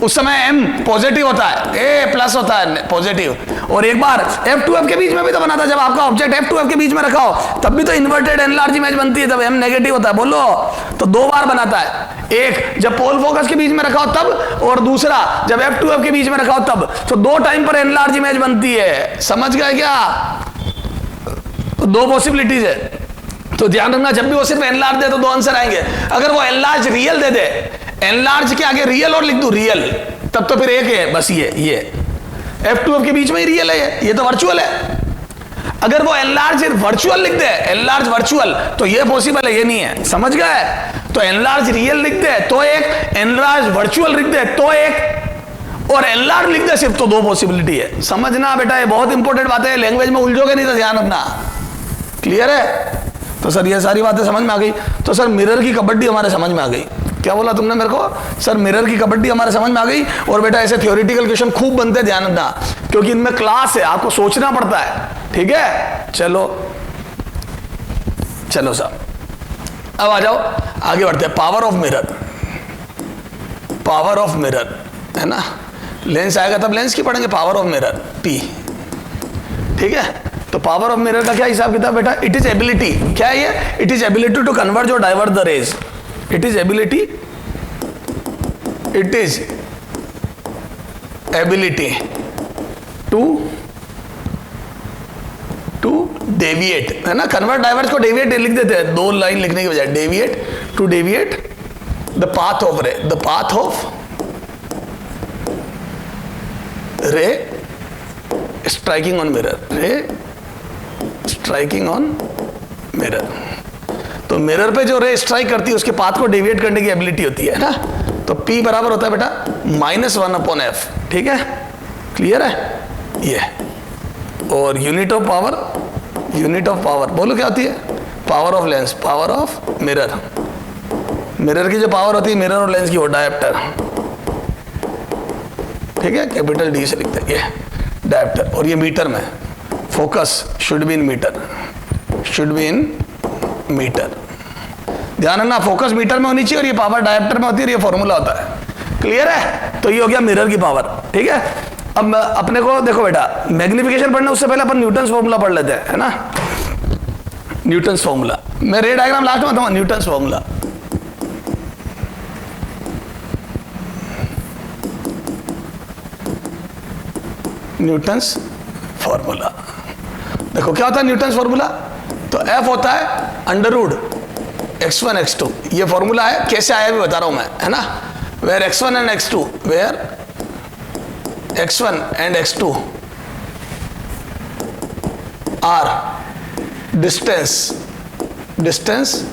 उस समय m पॉजिटिव होता है, a प्लस होता है पॉजिटिव, और एक बार f2f के बीच में भी तो बनाता है, जब आपका ऑब्जेक्ट f2f के बीच में रखा हो तब भी तो इन्वर्टेड एनलार्ज इमेज बनती है, जब m नेगेटिव होता है, बोलो, तो दो बार बनाता है, एक जब पोल फोकस के बीच में रखा हो तब, और दूसरा जब f2f के बीच में रखा हो तब, तो दो टाइम पर एनलार्ज इमेज बनती है। समझ गए क्या? तो दो पॉसिबिलिटीज है, तो ध्यान रखना, जब भी वो सिर्फ एनलार्ज दे तो दो आंसर आएंगे। अगर वो एनलार्ज रियल दे दे, एनलार्ज के आगे रियल और लिख दूं रियल, तब तो फिर एक है बस, ये f2f के बीच में ही रियल है, ये तो वर्चुअल है। अगर वो एनलार्ज वर्चुअल लिख दे, एनलार्ज वर्चुअल, तो ये पॉसिबल है, ये नहीं है। समझ गए? तो एनलार्ज रियल लिख दे तो एक, एनलार्ज वर्चुअल लिख दे तो एक, और एनलार्ज लिख दे सिर्फ, तो दो पॉसिबिलिटी है। समझना बेटा, ये बहुत इंपॉर्टेंट बात है, लैंग्वेज में उलझोगे नहीं तो ध्यान रखना। क्लियर है? तो सर ये सारी बातें समझ में आ गई। तो सर मिरर की कबड्डी हमारे समझ में आ गई। क्या बोला तुमने मेरे को? सर मिरर की कबड्डी हमारे समझ में आ गई। और बेटा ऐसे थ्योरेटिकल क्वेश्चन खूब बनते हैं, ध्यान रखना, क्योंकि इनमें क्लास है, आपको सोचना पड़ता है। ठीक है, चलो चलो साहब, अब आ जाओ, आगे बढ़ते हैं। Power of mirror, power of mirror, है ना, लेंस आएगा तब लेंस की पढ़ेंगे, पावर ऑफ मिरर P। ठीक है, तो पावर ऑफ मिरर का क्या हिसाब किताब बेटा? इट इज एबिलिटी, क्या है ये? It is ability to converge और divert the rays. It is ability, it is ability to deviate, है ना, कन्वर्ट डाइवर्ट को डेविएट लिख देते हैं, दो लाइन लिखने की बजाय, deviate, to deviate the path of ray, the path of ray striking on mirror, ray striking on mirror. तो मिरर पे जो रे स्ट्राइक करती है उसके पाथ को डेविएट करने की एबिलिटी होती है ना। तो P बराबर होता है बेटा -1/f। ठीक है, क्लियर है ये? और unit of power, unit of power बोलो क्या होती है? Power of lens, power of mirror. Mirror की जो पावर होती है मिरर और लेंस की, वो डायप्टर। ठीक है, कैपिटल D से लिखते हैं, ये डायप्टर। और ये मीटर में, focus should be in metre, should be in metre. ध्यान रखना, फोकस मीटर में होनी चाहिए और ये पावर डायप्टर में होती है, और ये फॉर्मूला होता है। क्लियर है? तो ये हो गया मिरर की पावर। ठीक है, अब अपने को देखो बेटा, मैग्निफिकेशन पढ़ने उससे पहले अपन न्यूटन्स फॉर्मूला पढ़ लेते हैं, है ना। न्यूटन्स फॉर्मूला, मैं रे डायग्राम लास्ट में बताऊंगा। न्यूटन्स फॉर्मूला, न्यूटन्स फॉर्मूला देखो क्या होता है न्यूटन्स फॉर्मूला। तो F होता है अंडररूट x1 x2, ये फॉर्मूला है, कैसे आया भी बता रहा हूं मैं, है ना। Where x1 and x2, where x1 and x2 are distance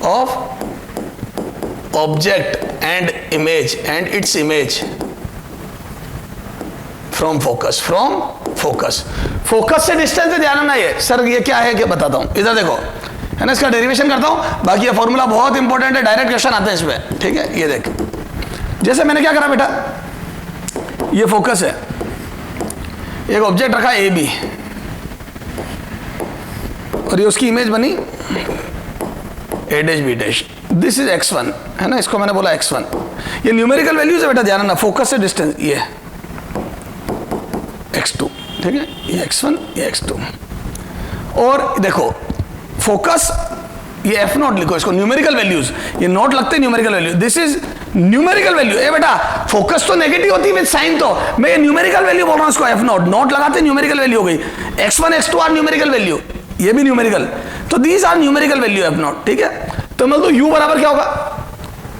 of object and image and its image from focus, from focus. Focus से डिस्टेंस से ध्यान रखना। ये सर ये क्या है, क्या बताता हूं, इधर देखो, है ना, इसका डेरिवेशन करता हूं। बाकी ये फॉर्मूला बहुत इंपॉर्टेंट है, डायरेक्ट क्वेश्चन आते हैं इसमें। ठीक है, ये देख, जैसे मैंने क्या करा बेटा, ये फोकस है, एक ऑब्जेक्ट रखा ए बी, और ये उसकी इमेज बनी A dash B dash. This is x1, है ना, इसको मैंने बोला x1। ये न्यूमेरिकल वैल्यूज है बेटा, ध्यान रखना, फोकस से डिस्टेंस, ये x2, ठीक है, ये x1, ये x2। और देखो फोकस, ये f0 लिखो, इसको न्यूमेरिकल वैल्यूज, ये नोट लगते हैं numerical value. This is numerical value, ए बेटा फोकस तो नेगेटिव होती है विद साइन, तो मैं न्यूमेरिकल वैल्यू बोल रहा हूं इसको, एफ नॉट, नॉट लगाते न्यूमेरिकल वैल्यू हो गई, x1 x2 are numerical value, ये भी न्यूमेरिकल, तो these are numerical value F naught, ठीक है। तो मैं बोलता हूं u बराबर क्या होगा,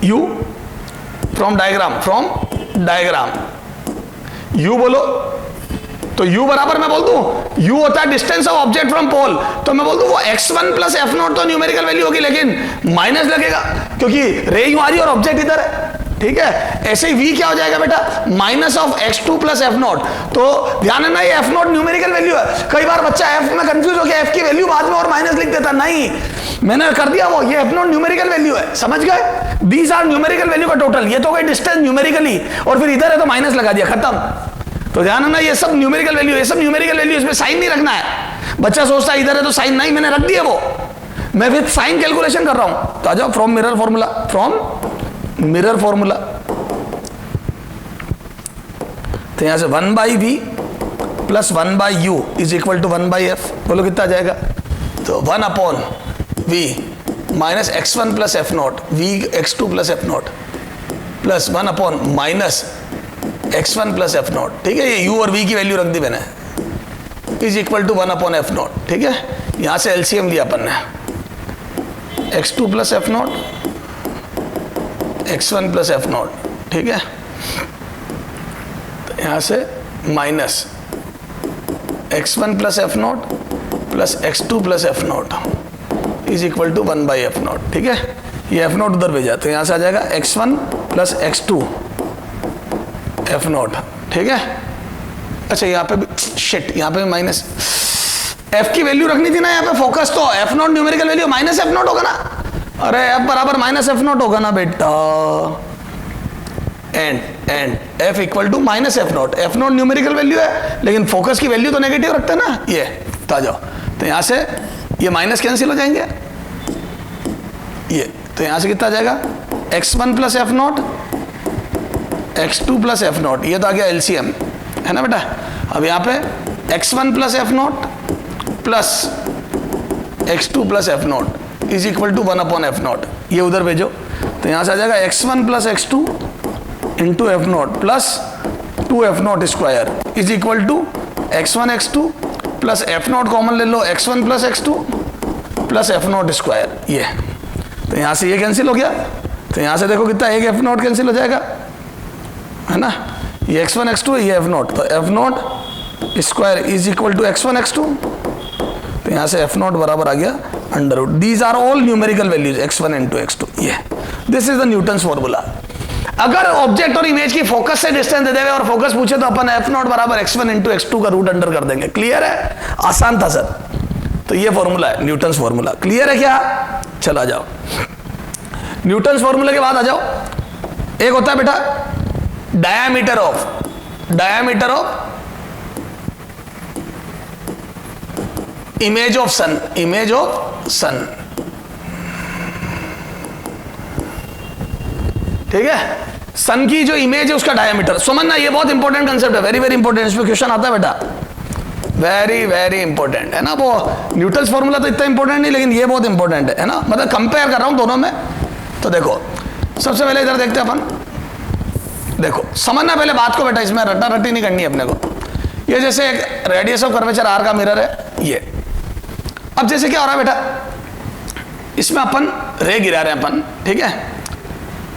u फ्रॉम डायग्राम, u बोलो, तो u बराबर मैं बोल दूं, u होता है distance of object from pole, तो मैं बोल दूं वो x1 प्लस एफ नॉट तो न्यूमेरिकल वैल्यू होगी, लेकिन माइनस लगेगा क्योंकि रे यूं आ रही है और ऑब्जेक्ट इधर है, ठीक है। ऐसे ही v क्या हो जाएगा बेटा, minus of x2 plus F naught, तो ध्यान है ना ये एफ नॉट न्यूमेरिकल वैल्यू है। कई बार बच्चा f में कंफ्यूज हो गया, f की वैल्यू बाद में और माइनस लिख देता, नहीं मैंने कर दिया वो, ये एफ नॉट न्यूमेरिकल वैल्यू है, समझ गए, दीज आर न्यूमेरिकल वैल्यू का टोटल, ये तो गई डिस्टेंस न्यूमेरिकली और फिर इधर है तो माइनस लगा दिया, खत्म। तो ध्यान है ना ये सब न्यूमेरिकल वैल्यू, ये सब न्यूमेरिकल वैल्यू, इसमें साइन नहीं रखना है। बच्चा सोचता है इधर है तो साइन, नहीं मैंने रख दिया वो, मैं विद साइन कैलकुलेशन कर रहा हूं। तो आ जाओ फ्रॉम मिरर फॉर्मूला, तो यहां से 1/v plus 1/u is equal to 1/f, बोलो कितना आ जाएगा, तो 1/v minus x1 plus F not, v x2 plus F naught plus 1 minus x1 plus F naught, ठीक है, ये u और v की वैल्यू रख दी मैंने, is equal to 1/f naught, ठीक है। यहां से एलसीएम लिया अपन ने, x2 plus F naught, x1 plus F naught, ठीक है, तो यहां से minus x1 plus F naught plus x2 plus F naught is equal to 1/f naught, ठीक है। ये एफ नॉट उधर भेजा, तो यहां से आ जाएगा x1 plus x2 F naught, ठीक है। अच्छा यहाँ पे भी शिट, यहाँ पे भी माइनस, एफ की वैल्यू रखनी थी ना यहाँ पे फोकस, तो F naught numerical value minus F not होगा ना, अरे एफ बराबर माइनस एफ नॉट होगा ना बेटा, and F equal to minus F naught numerical value है, लेकिन फोकस की वैल्यू तो नेगेटिव रखते हैं ना, ये तो आ जाओ, तो यहाँ से ये माइनस कैंसिल हो जाएंगे, ये तो यहाँ से कितना आ जाएगा, x1 plus F not, x2 plus F not, ये तो आ गया एलसीएम, है ना बेटा। अब यहाँ पे x1 plus F naught plus x2 plus F naught is equal to 1/f naught, ये उधर भेजो, तो यहाँ से आ जाएगा x1 plus x2 into F naught plus 2f naught square is equal to x1 x2 plus F naught common ले लो, x1 plus x2 plus F naught square, ये तो यहाँ से ये कैंसिल हो गया, तो यहाँ से देखो कितना, एक एफ नॉट कैंसिल हो जाएगा, है ना, ये x1 x2 ये एफ नॉट, तो F naught square is equal to x1 x2, तो यहाँ से एफ नॉट बराबर आ गया under root, these are all numerical values x1 into x2, ये this is the Newton's formula. अगर ऑब्जेक्ट और इमेज की फोकस से डिस्टेंस दे देवे और फोकस पूछे तो अपन एफ नॉट बराबर x1 इंटू x2 का रूट अंडर कर देंगे, क्लियर है, आसान था सर। तो ये फॉर्मूला है न्यूटन्स फॉर्मूला, क्लियर है क्या, चला जाओ न्यूटन्स फॉर्मूला के बाद आ जाओ, एक होता है बेटा डायामीटर ऑफ इमेज ऑफ सन, ठीक है, सन की जो इमेज है उसका डायामीटर, समझना ये बहुत इंपॉर्टेंट कंसेप्ट है, वेरी वेरी इंपॉर्टेंट, इसमें क्वेश्चन आता है बेटा, वेरी वेरी इंपॉर्टेंट है ना, वो न्यूटन्स फॉर्मूला तो इतना इंपॉर्टेंट नहीं, लेकिन ये बहुत इंपॉर्टेंट है ना, मतलब कंपेयर कर रहा हूं दोनों में। तो देखो सबसे पहले इधर देखते हैं अपन, देखो समझना पहले बात को बेटा, इसमें रट्टा रट्टी नहीं करनी है अपने को। ये जैसे एक रेडियस ऑफ कर्वेचर आर का मिरर है ये, अब जैसे क्या हो रहा है बेटा, इसमें अपन रे गिरा रहे हैं अपन, ठीक है,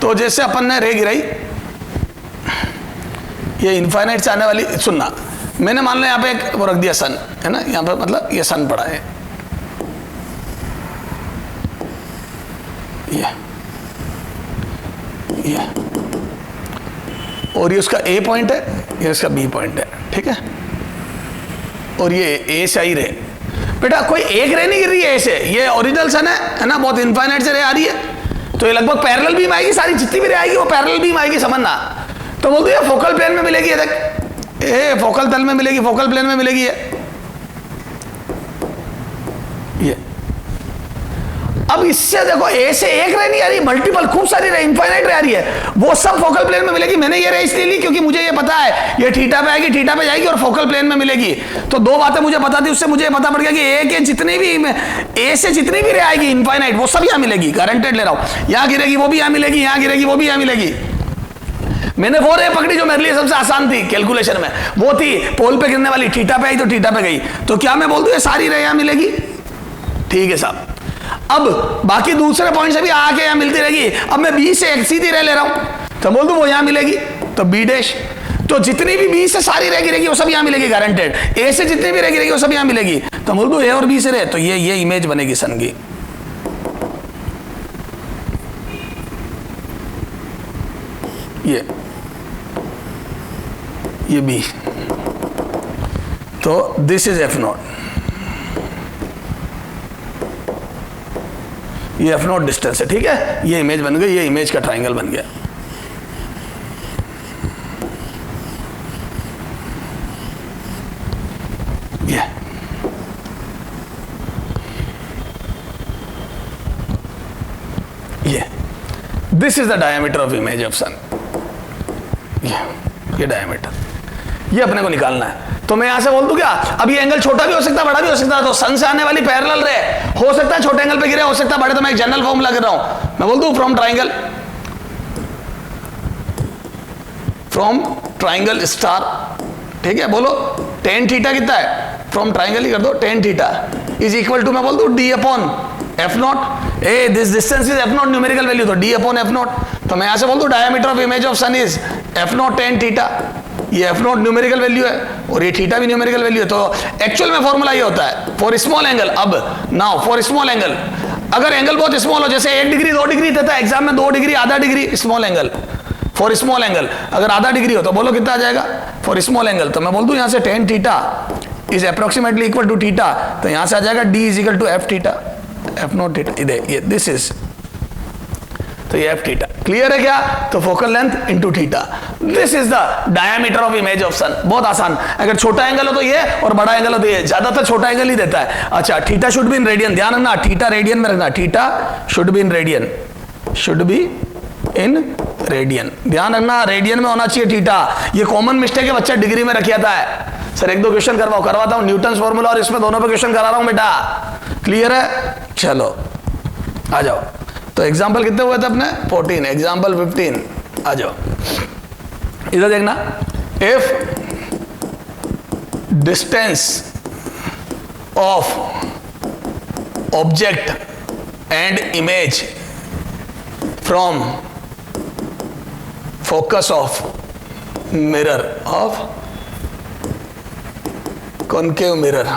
तो जैसे अपन ने रे गिराई, ये इनफाइनाइट से आने वाली, सुनना मैंने मान लो यहाँ पे एक वो रख दिया सन, है ना, यहाँ पे मतलब ये सन पड़ा है, ये और ये उसका ए पॉइंट है, ये उसका बी पॉइंट है, ठीक है, और ये ए से आई रे, बेटा कोई एक रे नहीं गिर रही है ऐसे, ये ओरिजिनल सन है ना, बहुत इनफाइनाइट से रे आ रही है, तो ये लगभग पैरेलल बीम आएगी, सारी जितनी भी रे आएगी वो पैरेलल बीम आएगी, समझना। तो बोलते हैं फोकल प्लेन में मिलेगी, ये देख, ए फोकल तल में मिलेगी, फोकल प्लेन में मिलेगी ये। अब इससे देखो ए से एक रे नहीं आ रही, मल्टीपल खूब सारी रे, इनफाइनाइट रे आ रही है, वो सब फोकल प्लेन में मिलेगी। मैंने ये रे इसलिए ली क्योंकि मुझे ये पता है ये थीटा पे आएगी, थीटा पे जाएगी और फोकल प्लेन में मिलेगी। तो दो बातें मुझे पता थी, उससे मुझे पता पड़ गया कि ए के जितनी भी ए से जितनी भी रे आएगी इनफाइनाइट वो सब यहां मिलेगी, गारंटेड ले रहा हूं। यहां गिरेगी वो भी यहां मिलेगी, यहां गिरेगी वो भी यहां मिलेगी। मैंने वो रे पकड़ी जो मेरे लिए सबसे आसान थी कैलकुलेशन में, वो थी पोल पे गिरने वाली, थीटा पे आई तो थीटा पे गई। तो क्या मैं बोल दूं ये सारी रे यहां मिलेगी? ठीक है साहब। अब बाकी दूसरे पॉइंट से भी आके यहां मिलती रहेगी। अब मैं बी से एक सीधी रे ले रहा हूं तो बोल दूं वो यहां मिलेगी, तो बी डैश। तो जितनी भी बी से सारी रे गिरेगी वो सब यहां मिलेगी गारंटेड। ए से जितनी भी रे गिरेगी वो सब यहां मिलेगी, तो बोल दूं ए और बी से रे, तो ये इमेज बनेगी सन की। ये बी, तो दिस इज एफ नॉट, ये एफ नॉट डिस्टेंस है, ठीक है। ये इमेज बन गई, ये इमेज का ट्राइंगल बन गया। ये this is the diameter of image of sun. ये डायमीटर, ये अपने को निकालना है। तो मैं यहां से बोल दूं क्या, अब ये एंगल छोटा भी हो सकता है बड़ा भी हो सकता है। तो सन से आने वाली पैरेलल रे हो सकता है छोटे एंगल पे गिरे, हो सकता है बड़े। तो मैं एक जनरल फॉर्मूला कर रहा हूं, मैं बोल दूं फ्रॉम ट्राइंगल स्टार, ठीक है। बोलो टेन थीटा कितना है, फ्रॉम ट्राइंगल ही कर दो, tan theta is equal to, मैं बोल दूं D upon F naught. A this distance is F naught numerical value, तो डी अपॉन एफ नॉट। तो मैं यहां से बोल दूं diameter of image of sun is F naught tan theta. ये एफ नॉट न्यूमेरिकल वैल्यू है और ये थीटा भी न्यूमेरिकल वैल्यू है। तो एक्चुअल में फॉर्मूला ये होता है फॉर स्मॉल एंगल। अब नाउ फॉर स्मॉल एंगल, अगर एंगल बहुत स्मॉल हो, जैसे 1 डिग्री 2 डिग्री देता है एग्जाम में, 2 डिग्री आधा degree small angle. For small angle अगर आधा डिग्री हो तो बोलो कितना आ जाएगा फॉर स्मॉल एंगल। तो मैं बोल दूं यहां से tan theta is approximately equal to theta, तो यहां से आ जाएगा D is equal to F theta, F not theta. ये दिस इज, तो ये एफ थीटा। क्लियर है क्या? तो focal length into theta, this is the diameter of image of sun. बहुत आसान। अगर छोटा एंगल हो तो ये और बड़ा एंगल हो तो ये, ज्यादातर छोटा एंगल ही देता है। अच्छा, theta should be in radian, ध्यान रखना थीटा रेडियन में रखना, theta should be in radian, should be in radian, ध्यान रखना रेडियन में होना चाहिए थीटा। ये कॉमन मिस्टेक है, बच्चा डिग्री में रखिया है। सर एक दो क्वेश्चन करवाता हूं न्यूटन फॉर्मूला और इसमें दोनों पे क्वेश्चन करा रहा हूं बेटा। क्लियर है? चलो आ जाओ। तो एग्जाम्पल कितने हुए थे अपने? 14। एग्जाम्पल 15 आ जाओ, इधर देखना। If distance of object and image from focus of mirror of concave mirror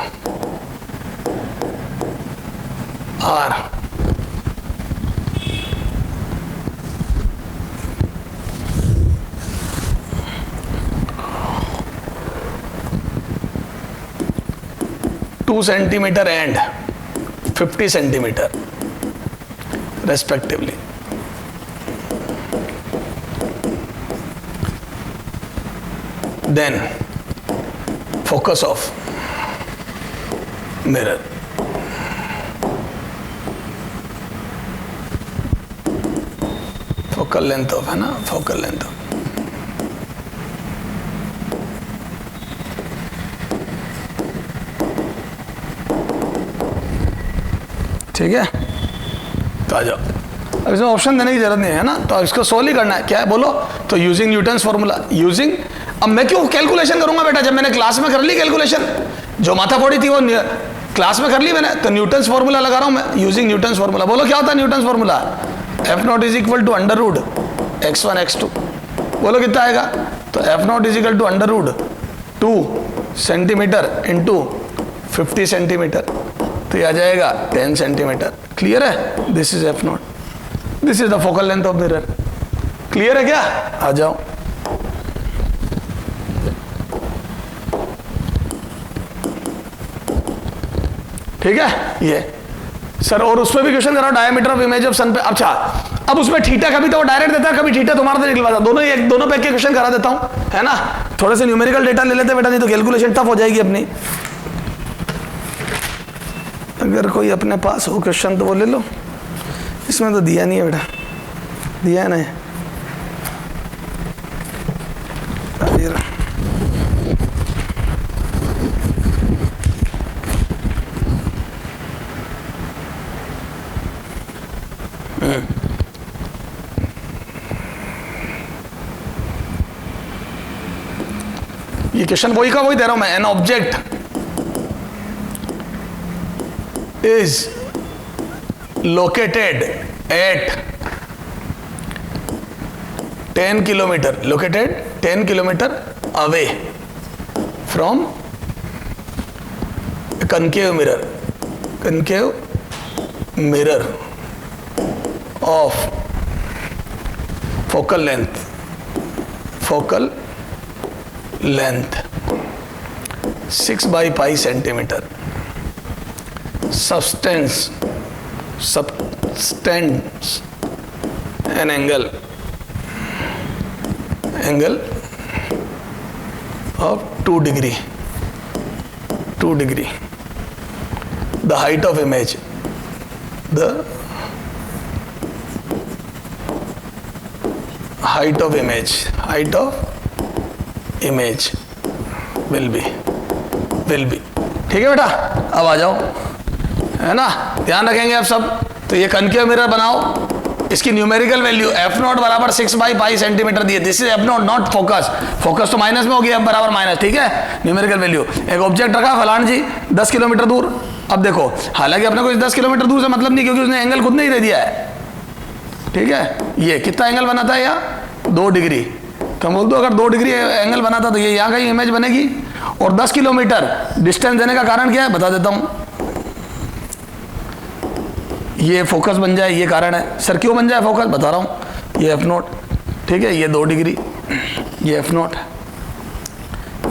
are two centimetre and 50 centimetre respectively, then focus of mirror focal length of, है ना, focal length of, ठीक है। तो आ जाओ, अब इसमें ऑप्शन देने की जरूरत नहीं है ना, तो इसको सोल्व ही करना है। क्या है बोलो? तो यूजिंग न्यूटन्स फॉर्मूला, यूजिंग, अब मैं क्यों कैलकुलेशन करूंगा बेटा, जब मैंने क्लास में कर ली कैलकुलेशन, जो माथा फोड़ी थी वो क्लास में कर ली मैंने, तो न्यूटन्स फॉर्मूला लगा रहा हूं मैं, यूजिंग न्यूटन्स फॉर्मूला। बोलो क्या होता है Newton's formula? F naught is equal to under root x1 x2। बोलो कितना आएगा? तो F naught is equal to under root 2 centimetre into 50 centimetre, तो ये आ जाएगा 10 सेंटीमीटर। क्लियर है? This is F naught, this is the focal length of mirror. Clear है क्या? आ जाओ। ठीक है ये सर, और उसमें भी क्वेश्चन करा डायमीटर ऑफ इमेज ऑफ सन पे। अच्छा, अब उसमें थीटा कभी तो वो डायरेक्ट देता है, कभी थीटा तुम्हारा से निकलवाता। दोनों पे के क्वेश्चन करा देता हूं, है ना। थोड़े से न्यूमेरिकल डेटा ले लेते बेटा, नहीं तो कैलकुलेशन टफ हो जाएगी अपनी। अगर कोई अपने पास हो क्वेश्चन तो वो ले लो। इसमें तो दिया नहीं है बेटा, दिया है नहीं। ये क्वेश्चन वही का वही दे रहा हूं मैं। An object is located at 10 kilometre, located 10 kilometre away from concave mirror of focal length 6 by pi centimeter, subtends an angle of 2 degree. The height of image, will be ठीक है बेटा। अब आ जाओ, है ना, ध्यान रखेंगे आप सब। तो ये कनकेव मिरर बनाओ, इसकी न्यूमेरिकल वैल्यू एफ नॉट बराबर 6 बाई पाई सेंटीमीटर दी है। This is F not, not focus. Focus तो माइनस में होगी, एफ बराबर माइनस, ठीक है। न्यूमेरिकल वैल्यू, एक ऑब्जेक्ट रखा फलान जी 10 किलोमीटर दूर। अब देखो, हालांकि अपने को इस 10 किलोमीटर दूर से मतलब नहीं, क्योंकि उसने एंगल खुद नहीं दे दिया है, ठीक है। ये कितना एंगल बनाता है यहाँ 2 डिग्री। तो बोल दो अगर 2 डिग्री एंगल बनाता तो ये यहाँ का ही इमेज बनेगी। और 10 किलोमीटर डिस्टेंस देने का कारण क्या है बता देता हूं। ये फोकस बन जाए, ये कारण है। सर क्यों बन जाए फोकस, बता रहा हूं। ये एफ नॉट, ठीक है, ये 2 डिग्री, ये एफ नॉट,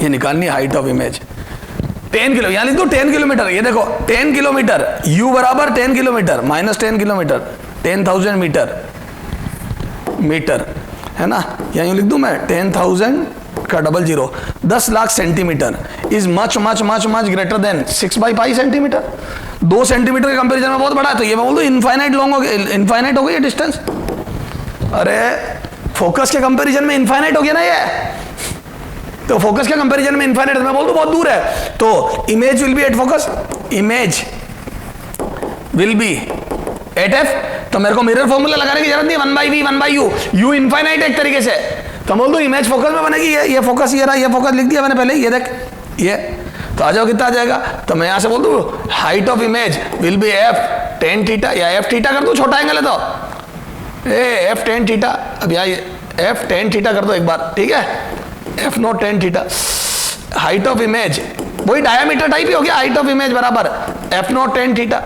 ये निकालनी हाइट ऑफ इमेज 10 किलो, यहाँ लिख दो 10 किलोमीटर। ये देखो 10 किलोमीटर, यू बराबर 10 किलोमीटर माइनस 10 किलोमीटर, 10,000 मीटर, है ना। यहाँ लिख दूं मैं 10,000 का 00, 10 lakh centimetre is much greater than 6 by pi centimetre. 2 centimetre के कंपेरिजन में बहुत बड़ा है। तो ये मैं बोल दूं इनफाइनाइट लॉन्ग हो गया, इनफाइनाइट हो गई ये डिस्टेंस। अरे फोकस के कंपेरिजन में इनफाइनाइट हो गया ना ये। तो फोकस के कंपेरिजन में इनफाइनाइट, मैं बोल दूं बहुत दूर है। तो image will be at focus, image will be at F. तो मेरे को मिरर फॉर्मूला लगाने की जरूरत नहीं, 1/v 1/u, u इनफाइनाइट एक तरीके से। तो बोल दो इमेज फोकस में बनेगी। ये फोकस, ये रहा, ये फोकस लिख दिया मैंने पहले, ये देख ये। तो आ जाओ कितना आ जाएगा। तो मैं यहां से बोल दूं height of image will B F tan theta, या एफ थीटा कर दो, छोटा एंगल है तो एफ tan थीटा। अब यहाँ एफ tan थीटा कर दो एक बार, ठीक है, F naught tan theta. Height of image वही डायमीटर टाइप ही हो गया, हाइट ऑफ इमेज बराबर F naught tan theta.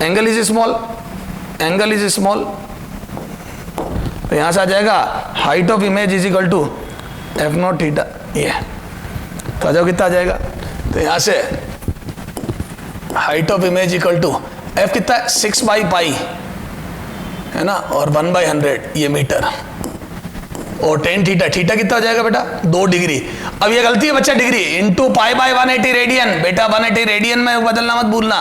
Angle is small, तो यहां से आ जाएगा height of image is equal to F not theta. ये तो आ जाओ कितना आ जाएगा। तो यहां से height of image equal to F कितना है 6 बाई पाई, है ना, और 1/100 ये मीटर, और tan थीटा, थीटा कितना हो जाएगा बेटा 2 डिग्री। अब ये गलती है बच्चा, degree into pi by 180 radian. बेटा 180 रेडियन में बदलना मत भूलना।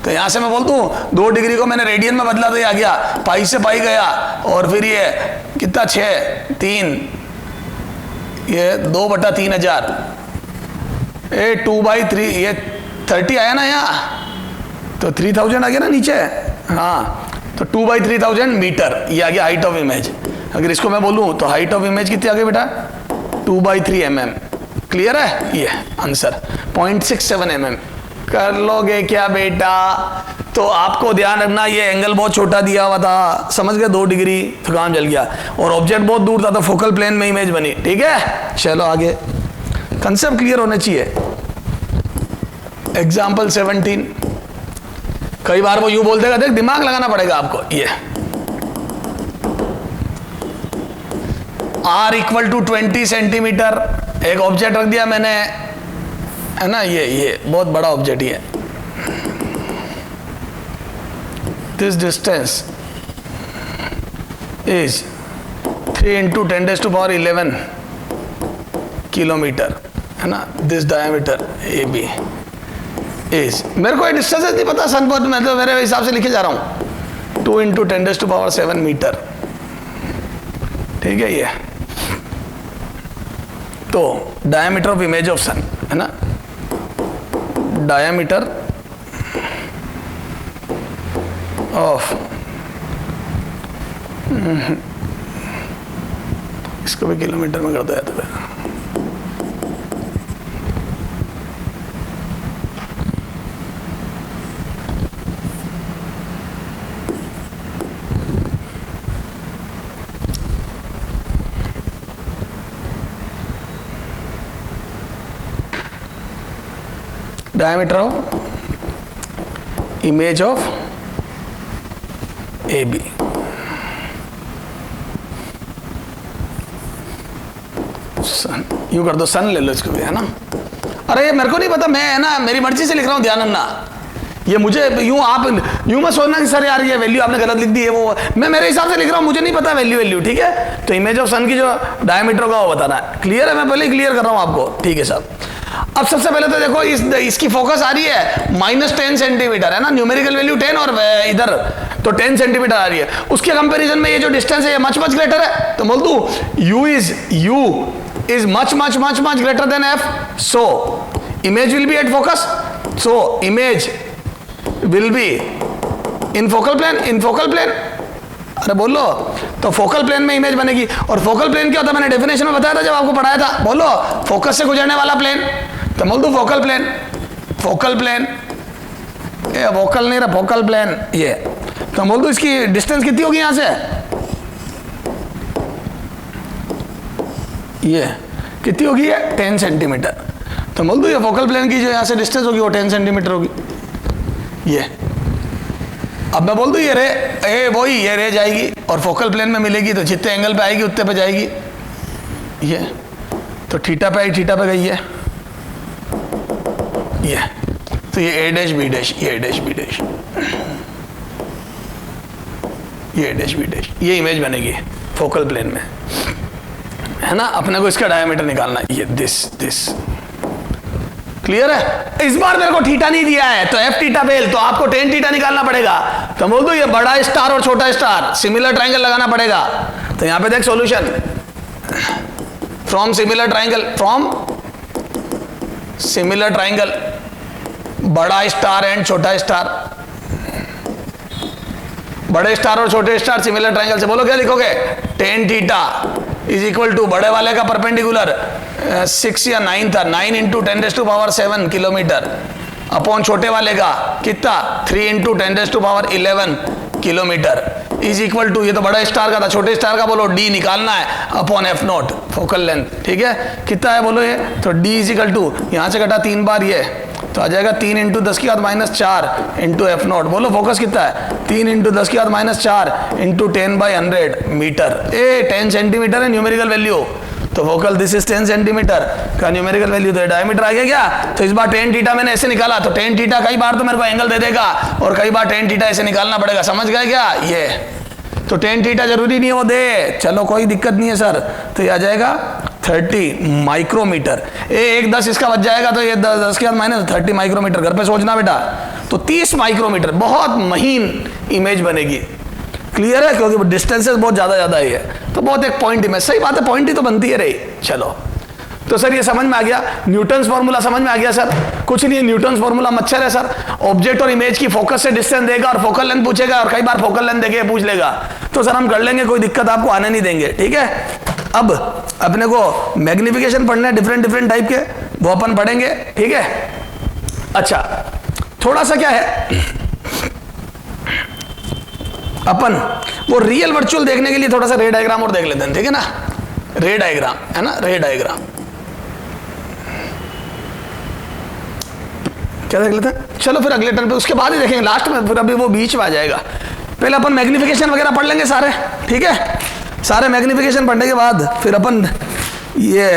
तो यहां से मैं बोल दूं 2 डिग्री को मैंने रेडियन में बदला तो ये आ गया, पाई से पाई गया, और फिर ये कितना 6 3, ये 2/3000, 2/3, ये 30 आया ना यहाँ, तो 3000 आ गया ना नीचे। हाँ, तो 2/3000 मीटर ये आ गया हाइट ऑफ इमेज। अगर इसको मैं बोलूं तो हाइट ऑफ इमेज कितनी आ गई बेटा 2/3 mm। क्लियर है, ये आंसर 0.67 mm। कर लोगे क्या बेटा। तो आपको ध्यान रखना ये एंगल बहुत छोटा दिया हुआ था, समझ गए, 2 डिग्री, तो काम चल गया। और ऑब्जेक्ट बहुत दूर था तो फोकल प्लेन में इमेज बनी, ठीक है। चलो आगे, कंसेप्ट क्लियर होना चाहिए। एग्जाम्पल 17, कई बार वो यूं बोल देगा, देख दिमाग लगाना पड़ेगा आपको। ये R इक्वल टू 20 सेंटीमीटर, एक ऑब्जेक्ट रख दिया मैंने, है ना, ये बहुत बड़ा ऑब्जेक्ट ही है। दिस डिस्टेंस इज 3 × 10⁻11 किलोमीटर, है ना। दिस डायमीटर AB इज, मेरे को डिस्टेंस नहीं पता सन पर, मैं तो मेरे हिसाब से लिखे जा रहा हूं, 2 इंटू 10⁻⁷ मीटर, ठीक है ये। तो डायमीटर ऑफ इमेज ऑफ सन है ना, डायमीटर ऑफ, इसको भी किलोमीटर में कर दो तो diameter of image of AB, सन, यूं कर दो, सन ले लो इसको भी, है ना। अरे ये मेरे को नहीं पता, मैं है ना मेरी मर्जी से लिख रहा हूँ, ध्यान रखना। ये मुझे यूं आप यूं मत सोचना कि सर यार ये वैल्यू आपने गलत लिख दी है, वो मैं मेरे हिसाब से लिख रहा हूँ, मुझे नहीं पता वैल्यू, ठीक है। तो इमेज ऑफ सन की जो डायमीटर होगा वो बताना है। क्लियर है, मैं पहले क्लियर कर रहा हूँ आपको, ठीक है साहब। अब सबसे पहले तो देखो इसकी फोकस आ रही है -10 सेंटीमीटर, है ना, न्यूमेरिकल वैल्यू 10 और इधर तो 10 सेंटीमीटर आ रही है। उसके कंपैरिजन में ये जो डिस्टेंस है ये मच ग्रेटर है, तो बोल दूं u is much greater than f, so image will be at focus, so image will be in focal plane, अरे बोलो, तो फोकल प्लेन में इमेज बनेगी। और फोकल प्लेन क्या होता है, मैंने डेफिनेशन में बताया था जब आपको पढ़ाया था, बोलो फोकस से गुजरने वाला प्लेन, तो बोल दो फोकल प्लेन, ये वोकल नहीं रहा, फोकल प्लेन ये। तो बोल दो इसकी डिस्टेंस कितनी होगी यहां से, ये कितनी होगी, ये 10 सेंटीमीटर। तो बोल दो ये फोकल प्लेन की जो यहां से डिस्टेंस होगी वो 10 सेंटीमीटर होगी, ये। अब मैं बोल दूं ये रे वही ये रे जाएगी और फोकल प्लेन में मिलेगी, तो जितने एंगल पे आएगी उतने पे जाएगी, ये। तो थीटा पे आई, थीटा पे गई है, ये। तो ये A डैश B डैश, ये A डैश B डैश, ये A डैश B डैश, ये इमेज बनेगी फोकल प्लेन में, है ना। अपने को इसका डायमीटर निकालना है, ये दिस क्लियर है। इस बार मेरे को थीटा नहीं दिया है, तो एफ थीटा बेल, तो आपको टेन थीटा निकालना पड़ेगा। तो बोल दो ये बड़ा स्टार और छोटा स्टार सिमिलर ट्रायंगल लगाना पड़ेगा। तो यहां पे देख सॉल्यूशन, फ्रॉम सिमिलर ट्रायंगल बड़ा स्टार एंड छोटा स्टार, बड़े स्टार और छोटे स्टार सिमिलर ट्रायंगल से। बोलो क्या लिखोगे, tan theta is equal to बड़े वाले का परपेंडिकुलर 6 या 9 था, 9 इंटू 10⁻⁷ किलोमीटर अपॉन छोटे वाले का कितना 3 into 10⁻11 kilometre is equal to, ये तो बड़ा स्टार का था, छोटे स्टार का बोलो डी निकालना है upon F not focal length, ठीक है। कितना है बोलो ये, तो डी इज इक्वल टू, यहां से कटा 3 बार ये, तो आ जाएगा 3 इंटू 10⁻⁴ इंटू एफ नॉट। बोलो फोकस कितना है, 3 इंटू 10⁻⁴ इंटू 10/100 मीटर, 10 सेंटीमीटर है न्यूमेरिकल वैल्यू। तो फोकल दिस इज 10 सेंटीमीटर का न्यूमेरिकल वैल्यू, तो डायमीटर आ गया क्या। तो इस बार टेन थीटा मैंने ऐसे निकाला, तो टेन थीटा कई बार तो मेरे को एंगल दे देगा और कई बार टेन थीटा ऐसे निकालना पड़ेगा, समझ गए क्या। ये तो टेन थीटा जरूरी नहीं है वो दे, चलो कोई दिक्कत नहीं है सर। तो ये आ जाएगा 30 माइक्रोमीटर, 1/10 इसका बच जाएगा, तो ये 10⁻⁻30 माइक्रोमीटर। घर पे सोचना बेटा, तो 30 माइक्रोमीटर, बहुत महीन इमेज बनेगी। क्लियर है, क्योंकि डिस्टेंसेस बहुत ज्यादा ही है, तो बहुत एक पॉइंट इमेज, सही बात है, पॉइंट ही तो बनती है रे। चलो तो सर ये समझ में आ गया, न्यूटन्स फॉर्मूला समझ में आ गया सर। कुछ नहीं है, न्यूटन्स फॉर्मूला मच्छर है सर, ऑब्जेक्ट और इमेज की फोकस से डिस्टेंस देगा और फोकल लेंथ पूछेगा, और कई बार फोकल लेंथ देके पूछ लेगा, तो सर हम कर लेंगे, कोई दिक्कत आपको आने नहीं देंगे, ठीक है। अब अपने को मैग्निफिकेशन पढ़ना है डिफरेंट टाइप के, वो अपन पढ़ेंगे, ठीक है। अच्छा थोड़ा सा क्या है, अपन वो रियल वर्चुअल देखने के लिए थोड़ा सा रे डायग्राम और देख लेते हैं, ठीक है ना। रे डायग्राम है ना, रे डायग्राम क्या देख लेते हैं। चलो फिर अगले टर्न पे, उसके बाद ही देखेंगे लास्ट में, फिर अभी वो बीच में आ जाएगा। पहले अपन मैग्निफिकेशन वगैरह पढ़ लेंगे सारे, ठीक है। सारे मैग्निफिकेशन पढ़ने के बाद फिर अपन ये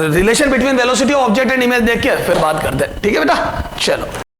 relation between velocity of object and image देख के फिर बात करते हैं, ठीक है बेटा। चलो।